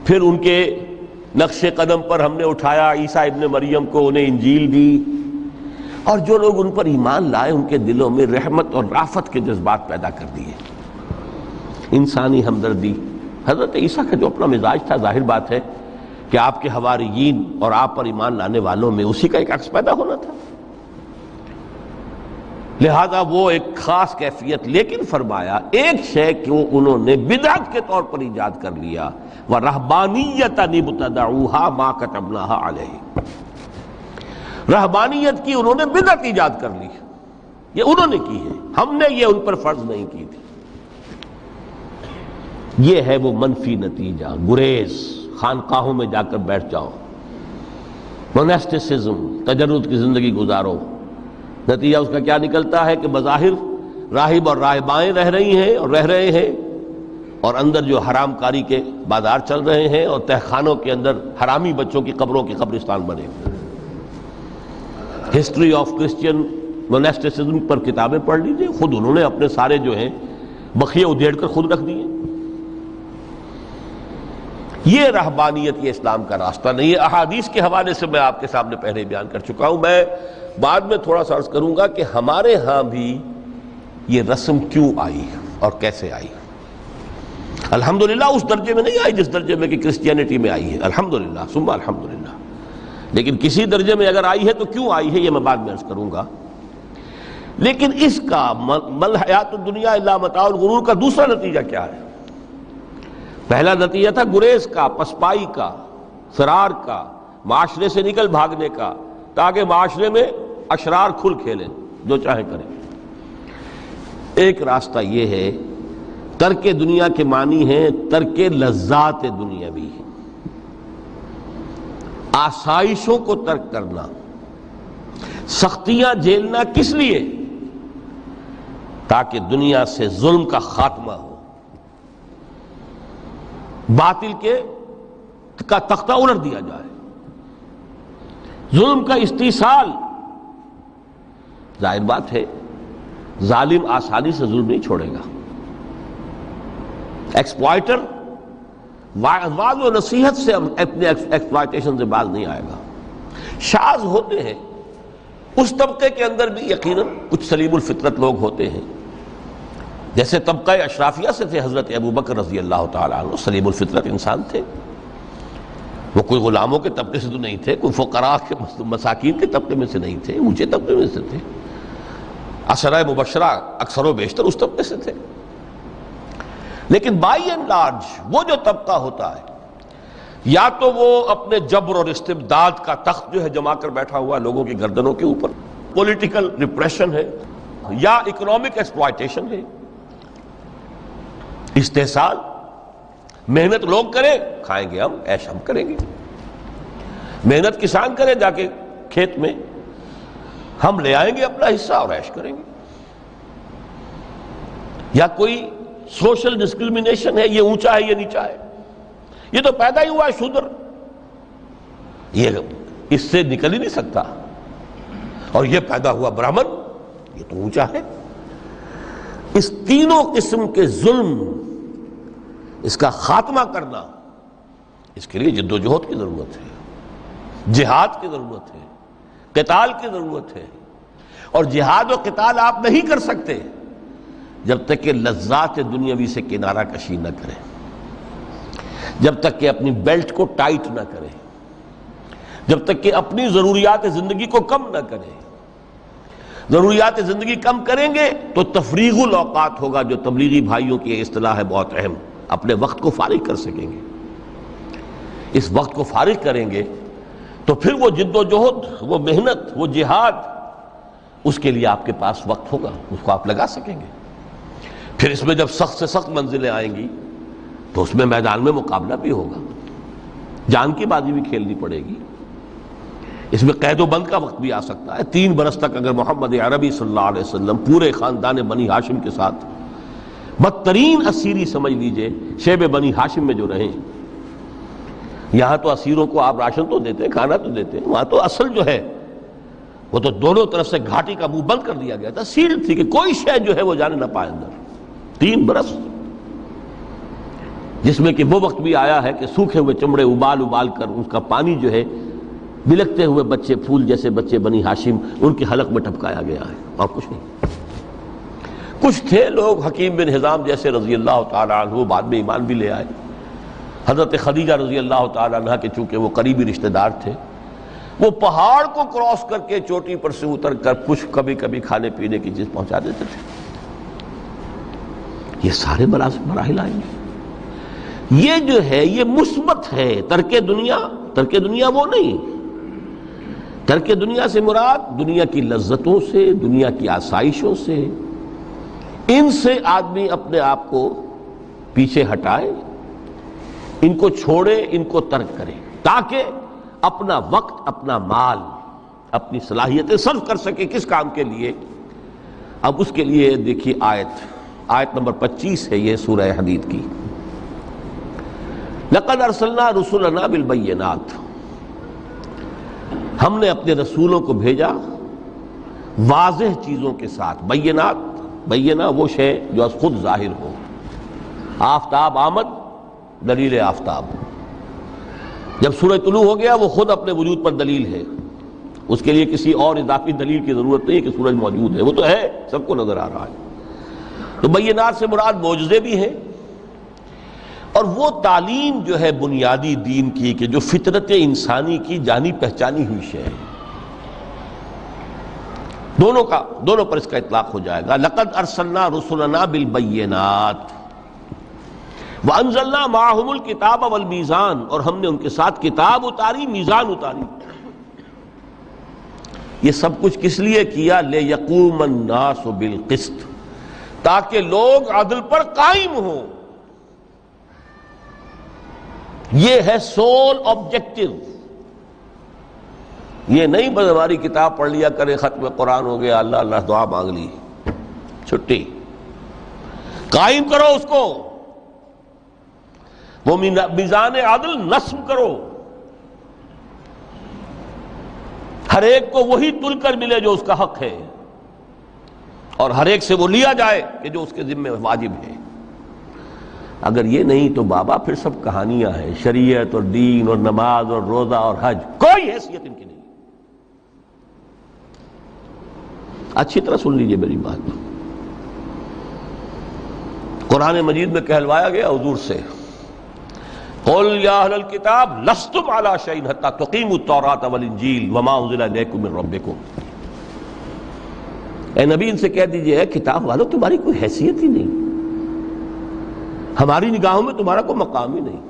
پھر ان کے نقش قدم پر ہم نے اٹھایا عیسیٰ ابن مریم کو، انہیں انجیل دی. اور جو لوگ ان پر ایمان لائے ان کے دلوں میں رحمت اور رافت کے جذبات پیدا کر دیے، انسانی ہمدردی. حضرت عیسیٰ کا جو اپنا مزاج تھا، ظاہر بات ہے کہ آپ کے حواریین اور آپ پر ایمان لانے والوں میں اسی کا ایک عکس پیدا ہونا تھا. لہذا وہ ایک خاص کیفیت، لیکن فرمایا ایک شے کو انہوں نے بدعت کے طور پر ایجاد کر لیا، وَرَهْبَانِيَّةً ابْتَدَعُوهَا مَا كَتَبْنَاهَا عَلَيْهِمْ. رہبانیت کی انہوں نے بدعت ایجاد کر لی، یہ انہوں نے کی ہے، ہم نے یہ ان پر فرض نہیں کی تھی. یہ ہے وہ منفی نتیجہ. گریز، خانقاہوں میں جا کر بیٹھ جاؤ، موناسٹسزم، تجرد کی زندگی گزارو. نتیجہ اس کا کیا نکلتا ہے کہ بظاہر راہب اور راہبائیں رہ رہی ہیں اور رہ رہے ہیں، اور اندر جو حرام کاری کے بازار چل رہے ہیں، اور تہخانوں کے اندر حرامی بچوں کی قبروں کے قبرستان بنے. ہسٹری آف کرسچین موناسٹسزم پر کتابیں پڑھ لیجئے، خود انہوں نے اپنے سارے جو ہیں بخیے ادھیڑ کر خود رکھ دیے. یہ رہبانیت، یہ اسلام کا راستہ نہیں ہے. احادیث کے حوالے سے میں آپ کے سامنے پہلے بیان کر چکا ہوں. میں بعد میں تھوڑا سا عرض کروں گا کہ ہمارے ہاں بھی یہ رسم کیوں آئی اور کیسے آئی. الحمدللہ اس درجے میں نہیں آئی جس درجے میں کہ کرسچینٹی میں آئی ہے، الحمدللہ ثم الحمدللہ، لیکن کسی درجے میں اگر آئی ہے تو کیوں آئی ہے یہ میں بعد میں عرض کروں گا. لیکن اس کا مل حیات الدنیا الا متاع الغرور کا دوسرا نتیجہ کیا ہے؟ پہلا نتیجہ تھا گریز کا، پسپائی کا، فرار کا، معاشرے سے نکل بھاگنے کا، تاکہ معاشرے میں اشرار کھل کھیلیں، جو چاہیں کریں. ایک راستہ یہ ہے، ترک دنیا کے معنی ہیں ترک لذات دنیاوی، آسائشوں کو ترک کرنا. سختیاں جھیلنا کس لیے؟ تاکہ دنیا سے ظلم کا خاتمہ ہو، باطل کا تختہ الٹ دیا جائے، ظلم کا استیصال. ظاہر بات ہے ظالم آسانی سے ظلم نہیں چھوڑے گا. ایکسپلائٹر وعظ و نصیحت سے اپنے ایکسپلائٹیشن سے باز نہیں آئے گا. شاذ ہوتے ہیں اس طبقے کے اندر بھی، یقیناً کچھ سلیم الفطرت لوگ ہوتے ہیں، جیسے طبقہ اشرافیہ سے تھے حضرت ابو بکر رضی اللہ تعالیٰ عنہ، سلیم الفطرت انسان تھے. وہ کوئی غلاموں کے طبقے سے تو نہیں تھے، کوئی فقراء کے مساکین کے طبقے میں سے نہیں تھے، اونچے طبقے میں سے تھے. عشرہ مبشرہ اکثر و بیشتر اس طبقے سے تھے. لیکن بائی اینڈ لارج وہ جو طبقہ ہوتا ہے یا تو وہ اپنے جبر اور استبداد کا تخت جو ہے جما کر بیٹھا ہوا لوگوں کی گردنوں کے اوپر، پولیٹیکل ریپریشن ہے، یا اکنامک ایکسپلائٹیشن ہے، استحصال۔ محنت لوگ کریں، کھائیں گے ہم، عیش ہم کریں گے۔ محنت کسان کرے جا کے کھیت میں، ہم لے آئیں گے اپنا حصہ اور عیش کریں گے۔ یا کوئی سوشل ڈسکریمنیشن ہے، یہ اونچا ہے یہ نیچا ہے، یہ تو پیدا ہی ہوا ہے شودر، یہ اس سے نکل ہی نہیں سکتا، اور یہ پیدا ہوا برہمن، یہ تو اونچا ہے۔ اس تینوں قسم کے ظلم، اس کا خاتمہ کرنا، اس کے لیے جد و جہد کی ضرورت ہے، جہاد کی ضرورت ہے، قتال کی ضرورت ہے۔ اور جہاد و قتال آپ نہیں کر سکتے جب تک کہ لذات دنیاوی سے کنارہ کشی نہ کریں، جب تک کہ اپنی بیلٹ کو ٹائٹ نہ کریں، جب تک کہ اپنی ضروریات زندگی کو کم نہ کریں۔ ضروریات زندگی کم کریں گے تو تفریغ الاوقات ہوگا، جو تبلیغی بھائیوں کی اصطلاح ہے بہت اہم، اپنے وقت کو فارغ کر سکیں گے۔ اس وقت کو فارغ کریں گے تو پھر وہ جد و جہد، وہ محنت، وہ جہاد، اس کے لیے آپ کے پاس وقت ہوگا، اس کو آپ لگا سکیں گے۔ پھر اس میں جب سخت سے سخت منزلیں آئیں گی تو اس میں میدان میں مقابلہ بھی ہوگا، جان کی بازی بھی کھیلنی پڑے گی۔ اس میں قید و بند کا وقت بھی آ سکتا ہے۔ 3 برس تک اگر محمد عربی صلی اللہ علیہ وسلم پورے خاندان بنی ہاشم کے ساتھ بدترین اسیری سمجھ لیجئے شیب بنی ہاشم میں جو رہیں، یہاں تو اسیروں کو آپ راشن تو دیتے ہیں، کھانا تو دیتے ہیں، وہاں تو اصل جو ہے وہ تو دونوں طرف سے گھاٹی کا منہ بند کر دیا گیا تھا، سیل تھی کہ کوئی شے جو ہے وہ جانے نہ پائے اندر۔ 3 برس، جس میں کہ وہ وقت بھی آیا ہے کہ سوکھے ہوئے چمڑے ابال ابال کر اس کا پانی جو ہے بلکتے ہوئے بچے، پھول جیسے بچے بنی ہاشم، ان کے حلق میں ٹپکایا گیا ہے، اور کچھ نہیں۔ کچھ تھے لوگ، حکیم بن حزام جیسے رضی اللہ تعالی عنہ، بعد میں ایمان بھی لے آئے۔ حضرت خدیجہ رضی اللہ تعالی عنہ کے چونکہ وہ قریبی رشتہ دار تھے، وہ پہاڑ کو کراس کر کے چوٹی پر سے اتر کر کچھ کبھی کبھی کھانے پینے کی چیز پہنچا دیتے تھے۔ یہ سارے مراحل آئیں گے۔ یہ جو ہے یہ مثبت ہے۔ ترک دنیا وہ نہیں۔ ترک دنیا سے مراد دنیا کی لذتوں سے، دنیا کی آسائشوں سے، ان سے آدمی اپنے آپ کو پیچھے ہٹائے، ان کو چھوڑے، ان کو ترک کرے، تاکہ اپنا وقت، اپنا مال، اپنی صلاحیتیں صرف کر سکے۔ کس کام کے لیے؟ اب اس کے لیے دیکھیے آیت نمبر 25 ہے یہ سورہ حدید کی۔ لَقَدْ أَرْسَلْنَا رُسُلَنَا بِالْبَيِّنَاتِ، ہم نے اپنے رسولوں کو بھیجا واضح چیزوں کے ساتھ۔ بینہ وہ شے جو از خود ظاہر ہو۔ آفتاب آمد، دلیل آفتاب۔ جب سورج طلوع ہو گیا وہ خود اپنے وجود پر دلیل ہے، اس کے لیے کسی اور اضافی دلیل کی ضرورت نہیں کہ سورج موجود ہے، وہ تو ہے، سب کو نظر آ رہا ہے۔ تو بینات سے مراد معجزے بھی ہیں، اور وہ تعلیم جو ہے بنیادی دین کی کہ جو فطرت انسانی کی جانی پہچانی ہوئی شے ہے، دونوں پر اس کا اطلاق ہو جائے گا۔ لقد ارسلنا رسلنا بالبینات وانزلنا معهم الکتاب والمیزان، اور ہم نے ان کے ساتھ کتاب اتاری، میزان اتاری۔ یہ سب کچھ کس لیے کیا؟ لیقوم الناس بالقسط، تاکہ لوگ عدل پر قائم ہوں۔ یہ ہے سول آبجیکٹو۔ یہ نہیں بس ہماری کتاب پڑھ لیا کرے، ختم قرآن ہو گیا، اللہ اللہ دعا مانگ لی، چھٹی۔ قائم کرو اس کو، وہ میزان عدل نصب کرو، ہر ایک کو وہی تل کر ملے جو اس کا حق ہے، اور ہر ایک سے وہ لیا جائے کہ جو اس کے ذمہ واجب ہے۔ اگر یہ نہیں تو بابا پھر سب کہانیاں ہیں، شریعت اور دین اور نماز اور روزہ اور حج، کوئی حیثیت ان کی نہیں۔ اچھی طرح سن لیجئے میری بات۔ قرآن مجید میں کہلوایا گیا حضور سے، قل یا اہل الکتاب لستم علی شیء حتی تقیموا التوراۃ والانجیل وما انزل الیکم من ربکم۔ اے نبی ان سے کہہ دیجئے، کتاب والو تمہاری کوئی حیثیت ہی نہیں، ہماری نگاہوں میں تمہارا کوئی مقام ہی نہیں،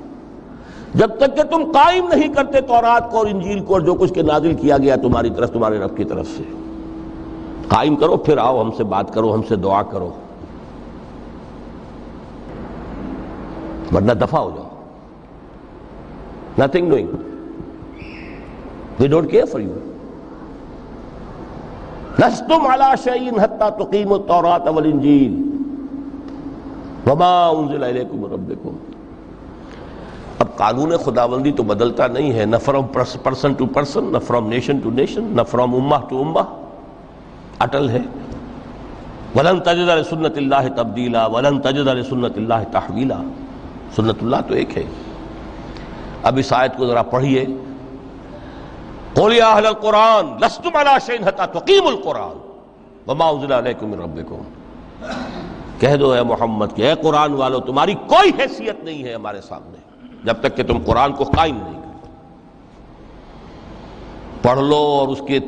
جب تک کہ تم قائم نہیں کرتے تورات کو اور انجیل کو اور جو کچھ کہ نازل کیا گیا تمہاری طرف تمہارے رب کی طرف سے. قائم کرو، پھر آؤ ہم سے بات کرو، ہم سے دعا کرو، ورنہ دفع ہو جاؤ. Nothing doing. We don't care for you. لستم على شيء حتى تقيموا التوراة والإنجيل وما أنزل إليكم من ربكم. اب قانون خداوندی تو بدلتا نہیں ہے، نہ فرام پرسن ٹو پرسن، نہ فرام نیشن ٹو نیشن، نہ فرام امہ ٹو امہ، اٹل ہے. وَلَن تَجِدَ لِسُنَّتِ اللَّهِ تَبْدِيلًا وَلَن تَجِدَ لِسُنَّتِ اللَّهِ تَحْوِيلًا. سنت اللہ تو ایک ہے. اب اس آیت کو ذرا پڑھیے. قُلْ يَا أَهْلَ الْقُرْآنِ لَسْتُمْ عَلَىٰ شَيْءٍ حَتَّىٰ تُقِيمُوا الْقُرْآنَ وَمَا أُنزِلَ إِلَيْكُم مِّن رَّبِّكُم. کہہ دو اے محمد کہ اے قرآن والو، تمہاری کوئی حیثیت نہیں ہے ہمارے سامنے جب تک کہ تم قرآن کو قائم نہیں کرو. پڑھ لو اور اس کے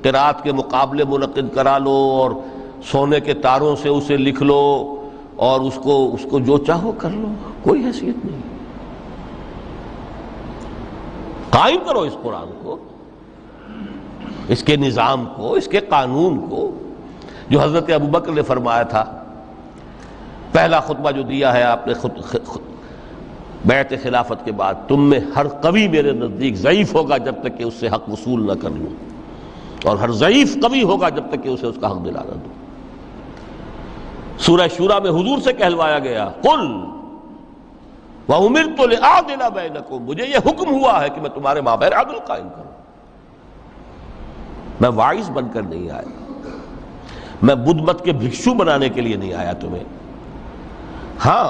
قرات کے مقابلے منعقد کرا لو اور سونے کے تاروں سے اسے لکھ لو اور اس کو جو چاہو کر لو، کوئی حیثیت نہیں. قائم کرو اس قرآن کو، اس کے نظام کو، اس کے قانون کو، جو حضرت ابوبکر نے فرمایا تھا. پہلا خطبہ جو دیا ہے آپ نے بیعت خلافت کے بعد، تم میں ہر قوی میرے نزدیک ضعیف ہوگا جب تک کہ اس سے حق وصول نہ کر لوں، اور ہر ضعیف قوی ہوگا جب تک کہ اسے اس کا حق دلا نہ دوں. سورہ شورى میں حضور سے کہلوایا گیا قل وَأُمِرْتُ لِأَعْدِلَ بَيْنَكُمْ، مجھے یہ حکم ہوا ہے کہ میں تمہارے مابین عدل قائم کروں. میں واعظ بن کر نہیں آیا، میں بدھ مت کے بھکشو بنانے کے لیے نہیں آیا تمہیں. ہاں،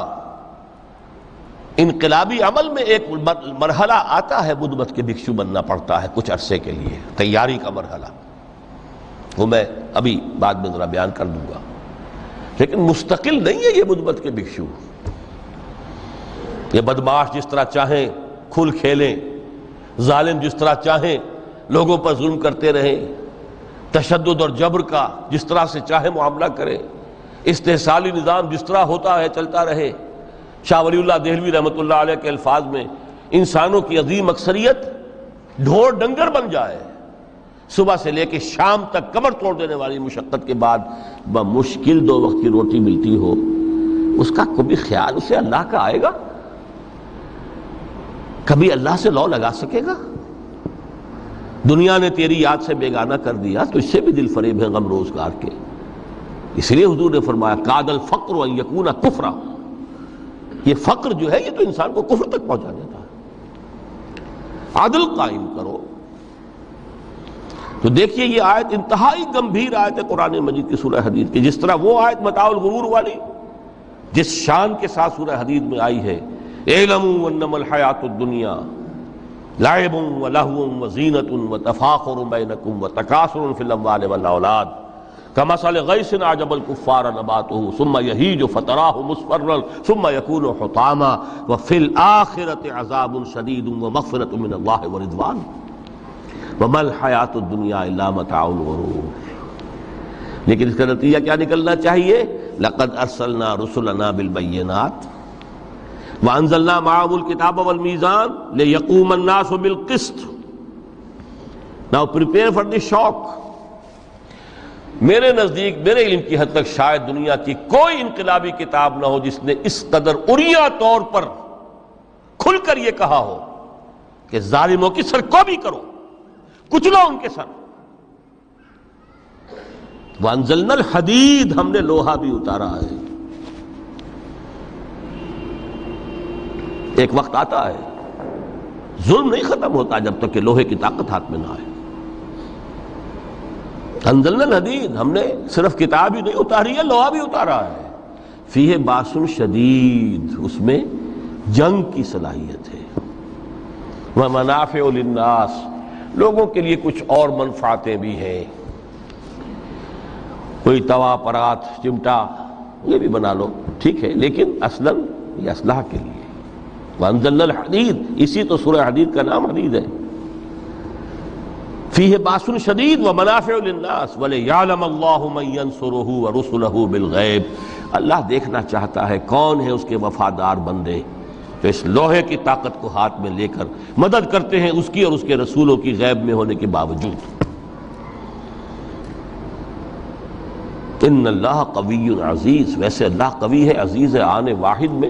انقلابی عمل میں ایک مرحلہ آتا ہے، بدھ مت کے بھکشو بننا پڑتا ہے کچھ عرصے کے لیے، تیاری کا مرحلہ، وہ میں ابھی بعد میں ذرا بیان کر دوں گا. لیکن مستقل نہیں ہے یہ بدھ مت کے بھکشو. یہ بدماش جس طرح چاہیں کھل کھیلیں، ظالم جس طرح چاہیں لوگوں پر ظلم کرتے رہیں، تشدد اور جبر کا جس طرح سے چاہے معاملہ کریں، استحصالی نظام جس طرح ہوتا ہے چلتا رہے. شاہ ولی اللہ دہلوی رحمۃ اللہ علیہ کے الفاظ میں، انسانوں کی عظیم اکثریت ڈھور ڈنگر بن جائے، صبح سے لے کے شام تک کمر توڑ دینے والی مشقت کے بعد بمشکل 2 وقت کی روٹی ملتی ہو، اس کا کبھی خیال اسے اللہ کا آئے گا؟ کبھی اللہ سے لو لگا سکے گا؟ دنیا نے تیری یاد سے بیگانہ کر دیا تو اس سے بھی دل فریب ہے غم روزگار کے. اس لیے حضور نے فرمایا کاد الفقر ان یکون کفرا، یہ فقر جو ہے یہ تو انسان کو کفر تک پہنچا دیتا ہے. عدل قائم کرو. تو دیکھیے یہ آیت انتہائی گمبھیر آیت ہے قرآن مجید کی سورہ حدید کی. جس طرح وہ آیت متاع الغرور والی جس شان کے ساتھ سورہ حدید میں آئی ہے، اعلموا انما الحیات الدنیا لعب ولہو وزینۃ وتفاخر بینکم وتکاثر فی الاموال والاولاد کمثل غیث اعجب الکفار نباتہ ثم یہیج فتراہ مصفرا ثم یکون حطاما وفی الآخرۃ عذاب شدید ومغفرۃ من اللہ ورضوان وما الحیات الدنیا الا متاع الغرور. لیکن اس کا نتیجہ کیا نکلنا چاہیے؟ لقد ارسلنا رسلنا بالبینات وانزلنا معهم الکتاب والمیزان لیقوم الناس بالقسط. Now prepare for the shock. میرے نزدیک، میرے علم کی حد تک شاید دنیا کی کوئی انقلابی کتاب نہ ہو جس نے اس قدر عریاں طور پر کھل کر یہ کہا ہو کہ ظالموں کی سرکوبی کرو، کچلو ان کے سر. وانزلنا الحدید، ہم نے لوہا بھی اتارا ہے. ایک وقت آتا ہے ظلم نہیں ختم ہوتا جب تک کہ لوہے کی طاقت ہاتھ میں نہ آئے. انزلنا الحدید، ہم نے صرف کتاب ہی نہیں اتاری ہے، لوہا بھی اتارا ہے. فیہ باس شدید، اس میں جنگ کی صلاحیت ہے. ومنافع للناس، لوگوں کے لیے کچھ اور منفعتیں بھی ہیں. کوئی توا پرات چمٹا یہ بھی بنا لو، ٹھیک ہے، لیکن اصلاً یہ اسلحہ کے لیے. وانزلنا الحدید، اسی تو سورہ حدید کا نام حدید ہے. فیہ باس شدید ومنافع للناس ولیعلم اللہ من ینصرہ ورسلہ بالغیب. اللہ دیکھنا چاہتا ہے کون ہے اس کے وفادار بندے جو اس لوہے کی طاقت کو ہاتھ میں لے کر مدد کرتے ہیں اس کی اور اس کے رسولوں کی غیب میں ہونے کے باوجود۔ ان اللہ قوی عزیز، ویسے اللہ قوی ہے، عزیز ہے، آنے واحد میں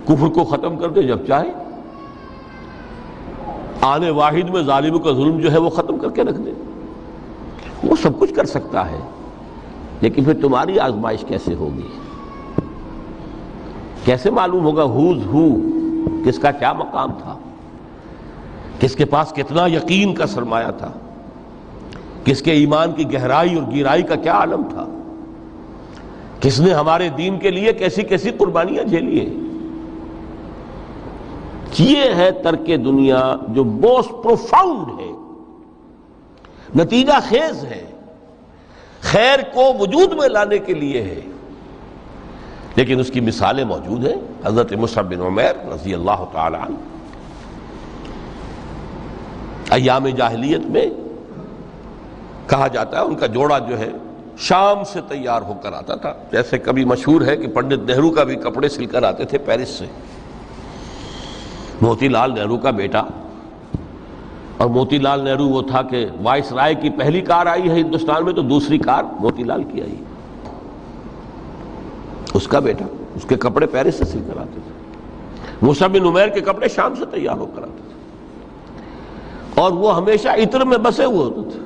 کفر کو ختم کر دے جب چاہے، آنے واحد میں ظالموں کا ظلم جو ہے وہ ختم کر کے رکھ دے، وہ سب کچھ کر سکتا ہے۔ لیکن پھر تمہاری آزمائش کیسے ہوگی؟ کیسے معلوم ہوگا ہوز ہو، کس کا کیا مقام تھا، کس کے پاس کتنا یقین کا سرمایہ تھا، کس کے ایمان کی گہرائی اور گہرائی کا کیا عالم تھا، کس نے ہمارے دین کے لیے کیسی کیسی قربانیاں جھیلی ہیں۔ یہ ہے ترک دنیا جو موسٹ پروفاؤنڈ ہے، نتیجہ خیز ہے، خیر کو وجود میں لانے کے لیے ہے، لیکن اس کی مثالیں موجود ہیں۔ حضرت مصعب بن عمیر رضی اللہ تعالی عنہ ایام جاہلیت میں کہا جاتا ہے ان کا جوڑا جو ہے شام سے تیار ہو کر آتا تھا، جیسے کبھی مشہور ہے کہ پنڈت نہرو کا بھی کپڑے سل کر آتے تھے پیرس سے۔ موتی لال نہرو کا بیٹا، اور موتی لال نہرو وہ تھا کہ وائس رائے کی پہلی کار آئی ہے ہندوستان میں تو دوسری کار موتی لال کی آئی، اس کا بیٹا، اس کے کپڑے پیرس سے سل کر آتے تھے۔ مصعب بن عمیر کے کپڑے شام سے تیار ہو کر آتے تھے، اور وہ ہمیشہ عطر میں بسے ہوئے ہوتے تھے۔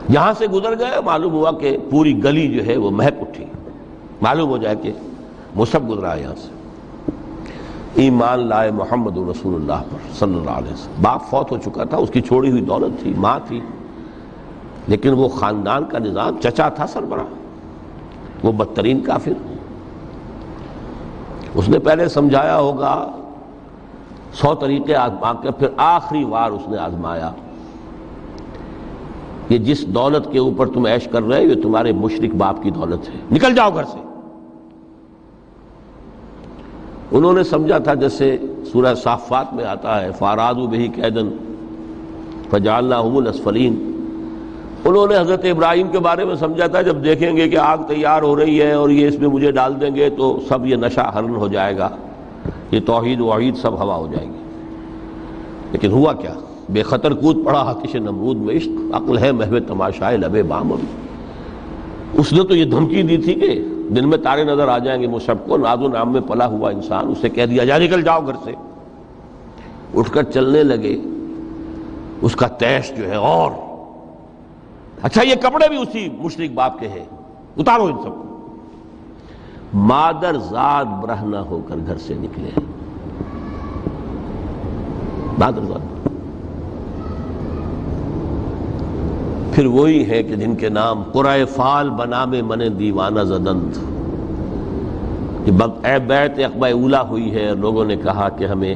یہاں سے گزر گئے، معلوم ہوا کہ پوری گلی جو ہے وہ مہک اٹھی، معلوم ہو جائے کہ مصعب گزرا ہے یہاں سے۔ ایمان لائے محمد رسول اللہ پر صلی اللہ علیہ وسلم۔ باپ فوت ہو چکا تھا، اس کی چھوڑی ہوئی دولت تھی، ماں تھی، لیکن وہ خاندان کا نظام، چچا تھا سربراہ، وہ بدترین کافر۔ اس نے پہلے سمجھایا ہوگا 100 طریقے آزما کے، پھر آخری بار اس نے آزمایا کہ جس دولت کے اوپر تم عیش کر رہے ہو یہ تمہارے مشرک باپ کی دولت ہے، نکل جاؤ گھر سے۔ انہوں نے سمجھا تھا جیسے سورہ صافات میں آتا ہے فَأَرَادُوا بِهِ كَيْدًا فَجَعَلْنَاهُمُ الْأَسْفَلِينَ، انہوں نے حضرت ابراہیم کے بارے میں سمجھا تھا جب دیکھیں گے کہ آگ تیار ہو رہی ہے اور یہ اس میں مجھے ڈال دیں گے تو سب یہ نشہ حرن ہو جائے گا، یہ توحید وحید سب ہوا ہو جائے گی۔ لیکن ہوا کیا؟ بے خطر کود پڑا آتش نمرود میں عشق، عقل ہے محو تماشائے لبے بام ابھی۔ اس نے تو یہ دھمکی دی تھی کہ دن میں تارے نظر آ جائیں گے مصعب کو، ناز و نام میں پلا ہوا انسان، اسے کہہ دیا جا نکل جاؤ گھر سے۔ اٹھ کر چلنے لگے، اس کا تیش جو ہے اور اچھا یہ کپڑے بھی اسی مشرک باپ کے ہیں، اتارو ان سب کو۔ مادر ذات برہنہ ہو کر گھر سے نکلے، مادر ذات۔ پھر وہی ہے کہ جن کے نام قرائے فال بنام من دیوانہ زدند، بیعت عقبہ اولیٰ ہوئی ہے، لوگوں نے کہا کہ ہمیں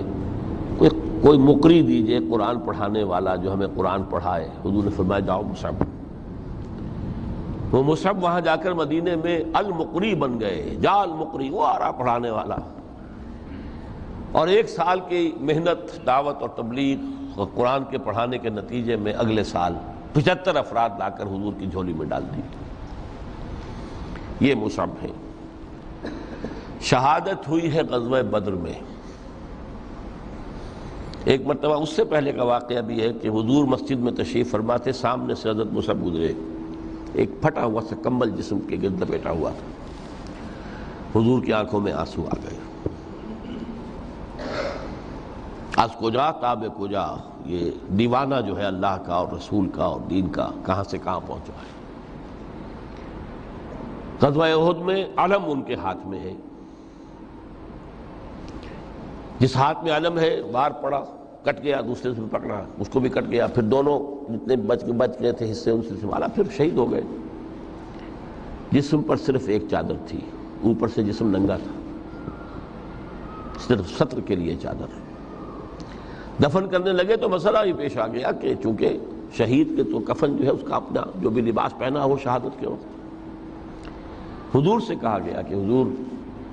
کوئی مقری دیجئے قرآن پڑھانے والا جو ہمیں قرآن پڑھائے۔ حضور نے فرمایا جاؤ مصعب۔ وہ مصعب وہاں جا کر مدینے میں المقری بن گئے، جا المقری، وہ آ رہا پڑھانے والا۔ اور 1 سال کی محنت، دعوت اور تبلیغ اور قرآن کے پڑھانے کے نتیجے میں اگلے سال 75 افراد لا کر حضور کی جھولی میں ڈال دی۔ یہ مصعب ہے۔ شہادت ہوئی ہے غزوہ بدر میں۔ ایک مرتبہ اس سے پہلے کا واقعہ بھی ہے کہ حضور مسجد میں تشریف فرما تھے، سامنے سے حضرت مصعب گزرے، ایک پھٹا ہوا سا کمبل جسم کے گرد لپیٹا ہوا تھا۔ حضور کی آنکھوں میں آنسو آ گئے۔ از کجا تاب کجا، یہ دیوانہ جو ہے اللہ کا اور رسول کا اور دین کا کہاں سے کہاں پہنچا ہے۔ غزوہ احد میں علم ان کے ہاتھ میں ہے، جس ہاتھ میں علم ہے وار پڑا، کٹ گیا، دوسرے سے پکڑا، اس کو بھی کٹ گیا، پھر دونوں جتنے بچ گئے تھے حصے ان سے سنبھالا، پھر شہید ہو گئے۔ جسم پر صرف ایک چادر تھی، اوپر سے جسم ننگا تھا، صرف ستر کے لیے چادر۔ دفن کرنے لگے تو مسئلہ یہ پیش آ گیا کہ چونکہ شہید کے تو کفن جو ہے اس کا اپنا جو بھی لباس پہنا وہ شہادت کے وقت، حضور سے کہا گیا کہ حضور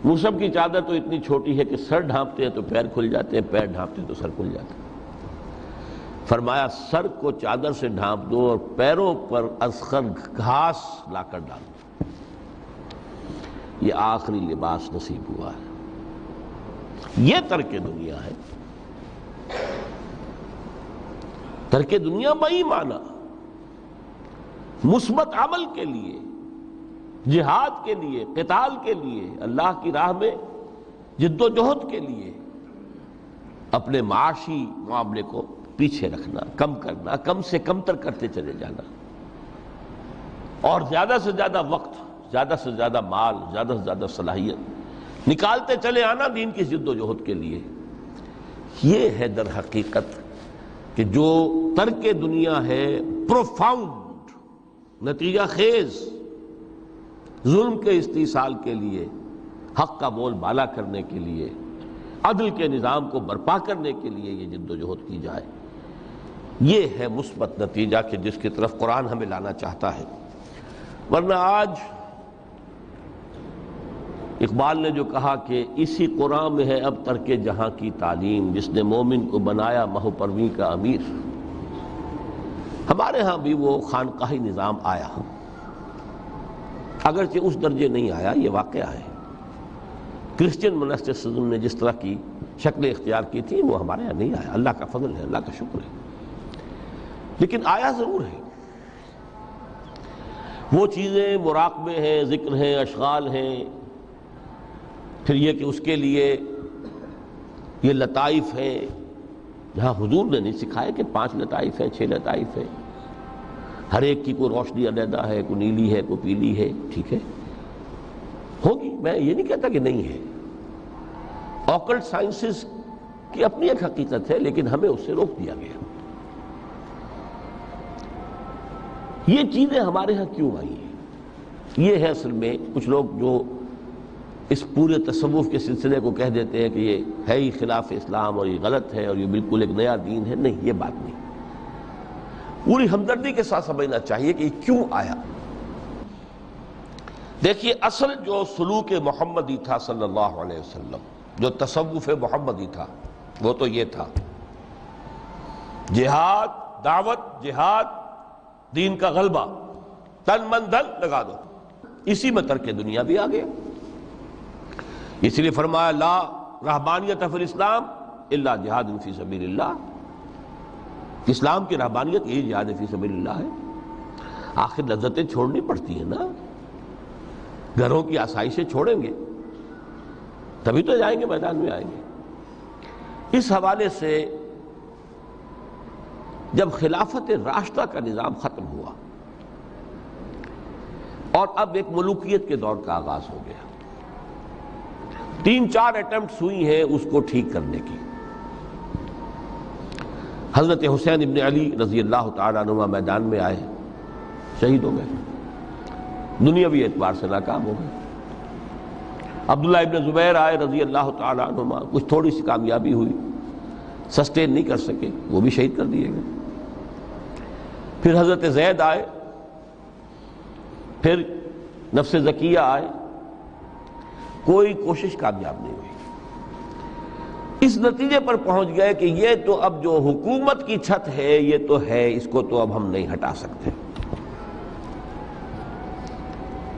مصعب کی چادر تو اتنی چھوٹی ہے کہ سر ڈھانپتے ہیں تو پیر کھل جاتے ہیں، پیر ڈھانپتے ہیں تو سر کھل جاتا ہے۔ فرمایا سر کو چادر سے ڈھانپ دو اور پیروں پر اذخر گھاس لا کر ڈال دو، یہ آخری لباس نصیب ہوا ہے۔ یہ ترک دنیا ہے. ترک دنیا بئی معنی مثبت عمل کے لیے، جہاد کے لیے، قتال کے لیے، اللہ کی راہ میں جد و جہد کے لیے اپنے معاشی معاملے کو پیچھے رکھنا، کم کرنا، کم سے کم تر کرتے چلے جانا، اور زیادہ سے زیادہ وقت، زیادہ سے زیادہ مال، زیادہ سے زیادہ صلاحیت نکالتے چلے آنا دین کی جد و جہد کے لیے. یہ ہے در حقیقت کہ جو ترک دنیا ہے پروفاؤنڈ، نتیجہ خیز ظلم کے استیصال کے لیے، حق کا بول بالا کرنے کے لیے، عدل کے نظام کو برپا کرنے کے لیے یہ جد و جہد کی جائے. یہ ہے مثبت نتیجہ کہ جس کی طرف قرآن ہمیں لانا چاہتا ہے. ورنہ آج اقبال نے جو کہا کہ اسی قرآن میں ہے اب ترک جہاں کی تعلیم، جس نے مومن کو بنایا مہو پرویں کا امیر. ہمارے ہاں بھی وہ خانقاہی نظام آیا، اگرچہ اس درجے نہیں آیا، یہ واقعہ ہے. کرسچن منسٹسزم نے جس طرح کی شکلیں اختیار کی تھی وہ ہمارے یہاں نہیں آیا. اللہ کا فضل ہے، اللہ کا شکر ہے، لیکن آیا ضرور ہے. وہ چیزیں مراقبے ہیں، ذکر ہیں، اشغال ہیں، پھر یہ کہ اس کے لیے یہ لطائف ہیں جہاں حضور نے نہیں سکھایا کہ 5 لطائف ہیں، 6 لطائف ہیں، ہر ایک کی کوئی روشنی علیحدہ ہے، کوئی نیلی ہے، کوئی پیلی ہے. ٹھیک ہے، ہوگی، میں یہ نہیں کہتا کہ نہیں ہے. آکلٹ سائنسز کی اپنی ایک حقیقت ہے، لیکن ہمیں اس سے روک دیا گیا. یہ چیزیں ہمارے ہاں کیوں آئی ہیں؟ یہ ہے اصل میں کچھ لوگ جو اس پورے تصوف کے سلسلے کو کہہ دیتے ہیں کہ یہ ہے ہی خلاف اسلام اور یہ غلط ہے اور یہ بالکل ایک نیا دین ہے. نہیں، یہ بات نہیں. پوری ہمدردی کے ساتھ سمجھنا چاہیے کہ یہ کیوں آیا. دیکھیے، اصل جو سلوک محمدی تھا صلی اللہ علیہ وسلم، جو تصوف محمدی تھا، وہ تو یہ تھا: جہاد، دعوت، جہاد، دین کا غلبہ، تن من دھن لگا دو. اسی میں ترک دنیا بھی آ گیا. اس لیے فرمایا لا رہبانیت فی الاسلام الا جہاد فی سبیل اللہ. اسلام کی رہبانیت یہی جہاد فی سبیل اللہ ہے. آخر لذتیں چھوڑنی پڑتی ہیں نا، گھروں کی آسائشیں چھوڑیں گے تبھی تو جائیں گے، میدان میں آئیں گے. اس حوالے سے جب خلافت راشدہ کا نظام ختم ہوا اور اب ایک ملوکیت کے دور کا آغاز ہو گیا، 3-4 اٹمپٹس ہوئی ہیں اس کو ٹھیک کرنے کی. حضرت حسین ابن علی رضی اللہ تعالیٰ عنہ میدان میں آئے، شہید ہو گئے، دنیاوی اعتبار سے ناکام ہو گئے. عبداللہ ابن زبیر آئے رضی اللہ تعالیٰ عنہ، کچھ تھوڑی سی کامیابی ہوئی، سسٹین نہیں کر سکے، وہ بھی شہید کر دیے گئے. پھر حضرت زید آئے، پھر نفس زکیہ آئے، کوئی کوشش کامیاب نہیں ہوئی. اس نتیجے پر پہنچ گئے کہ یہ تو اب جو حکومت کی چھت ہے یہ تو ہے، اس کو تو اب ہم نہیں ہٹا سکتے.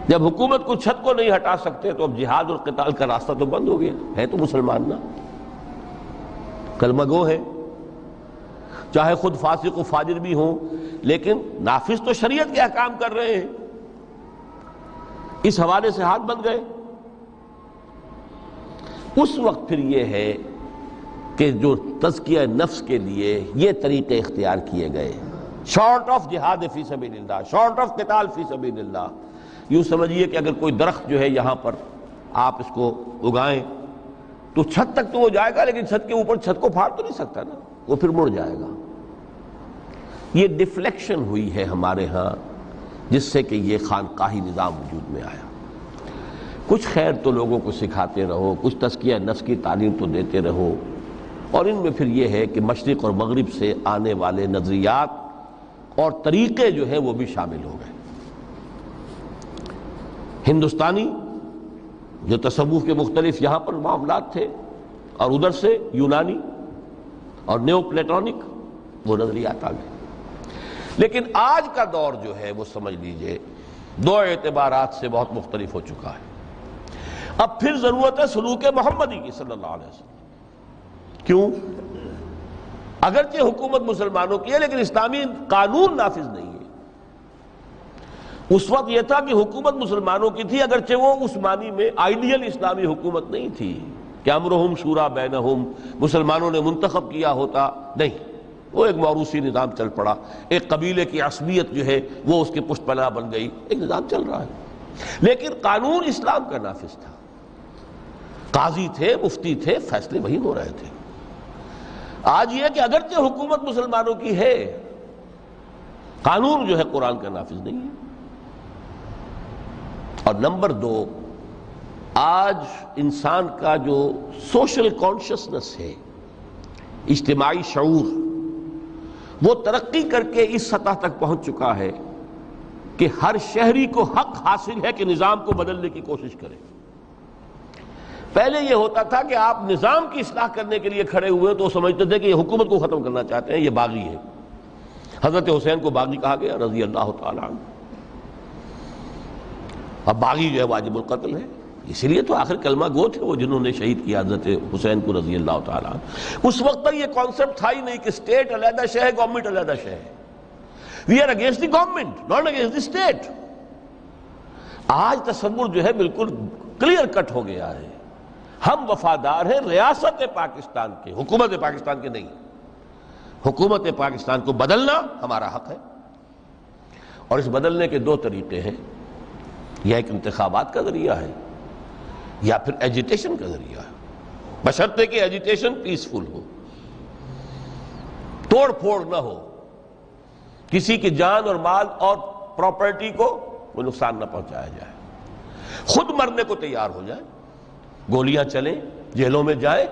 جب حکومت کو چھت کو نہیں ہٹا سکتے تو اب جہاد اور قتال کا راستہ تو بند ہو گیا. ہے تو مسلمان نا، کلمہ گو ہے، چاہے خود فاسق و فاجر بھی ہوں، لیکن نافذ تو شریعت کے احکام کر رہے ہیں. اس حوالے سے ہاتھ بندھ گئے. اس وقت پھر یہ ہے کہ جو تزکیہ نفس کے لیے یہ طریقے اختیار کیے گئے، شارٹ آف جہاد فی سبیل اللہ، شارٹ آف قتال فی سبیل اللہ. یوں سمجھیے کہ اگر کوئی درخت جو ہے یہاں پر آپ اس کو اگائیں تو چھت تک تو وہ جائے گا، لیکن چھت کے اوپر چھت کو پھاڑ تو نہیں سکتا نا، وہ پھر مڑ جائے گا. یہ ڈیفلیکشن ہوئی ہے ہمارے ہاں، جس سے کہ یہ خانقاہی نظام وجود میں آیا. کچھ خیر تو لوگوں کو سکھاتے رہو، کچھ تزکیہ نفس کی تعلیم تو دیتے رہو، اور ان میں پھر یہ ہے کہ مشرق اور مغرب سے آنے والے نظریات اور طریقے جو ہیں وہ بھی شامل ہو گئے. ہندوستانی جو تصوف کے مختلف یہاں پر معاملات تھے، اور ادھر سے یونانی اور نیو پلیٹونک وہ نظریات آ گئے. لیکن آج کا دور جو ہے وہ سمجھ لیجئے 2 اعتبارات سے بہت مختلف ہو چکا ہے. اب پھر ضرورت ہے سلوک محمدی کی صلی اللہ علیہ وسلم. کیوں؟ اگرچہ حکومت مسلمانوں کی ہے لیکن اسلامی قانون نافذ نہیں ہے. اس وقت یہ تھا کہ حکومت مسلمانوں کی تھی، اگرچہ وہ اس معنی میں آئیڈیل اسلامی حکومت نہیں تھی کہ امرہم شورا بینہم، مسلمانوں نے منتخب کیا ہوتا، نہیں، وہ ایک موروثی نظام چل پڑا، ایک قبیلے کی عصبیت جو ہے وہ اس کی پشت پناہ بن گئی، ایک نظام چل رہا ہے، لیکن قانون اسلام کا نافذ تھا. قاضی تھے، مفتی تھے، فیصلے وہی ہو رہے تھے. آج یہ کہ اگرچہ حکومت مسلمانوں کی ہے، قانون جو ہے قرآن کا نافذ نہیں ہے. اور نمبر 2، آج انسان کا جو سوشل کانشسنس ہے، اجتماعی شعور، وہ ترقی کر کے اس سطح تک پہنچ چکا ہے کہ ہر شہری کو حق حاصل ہے کہ نظام کو بدلنے کی کوشش کرے. پہلے یہ ہوتا تھا کہ آپ نظام کی اصلاح کرنے کے لیے کھڑے ہوئے تو سمجھتے تھے کہ یہ حکومت کو ختم کرنا چاہتے ہیں، یہ باغی ہے. حضرت حسین کو باغی کہا گیا رضی اللہ تعالی عنہ. اب باغی جو ہے واجب القتل ہے، اسی لیے تو آخر کلمہ گو تھے وہ جنہوں نے شہید کیا حضرت حسین کو رضی اللہ تعالیٰ عنہ. اس وقت تک یہ کانسیپٹ تھا ہی نہیں کہ اسٹیٹ علیحدہ شے ہے، گورنمنٹ علیحدہ شے ہے. We are against the government, not against the state. آج تصور جو ہے بالکل کلیئر کٹ ہو گیا ہے. ہم وفادار ہیں ریاست پاکستان کے، حکومت پاکستان کے نہیں. حکومت پاکستان کو بدلنا ہمارا حق ہے، اور اس بدلنے کے 2 طریقے ہیں. یا ایک انتخابات کا ذریعہ ہے یا پھر ایجیٹیشن کا ذریعہ ہے، بشرطے کہ ایجیٹیشن پیسفل ہو، توڑ پھوڑ نہ ہو، کسی کی جان اور مال اور پراپرٹی کو کوئی نقصان نہ پہنچایا جائے، خود مرنے کو تیار ہو جائے، گولیاں چلیں، جیلوں میں جائیں،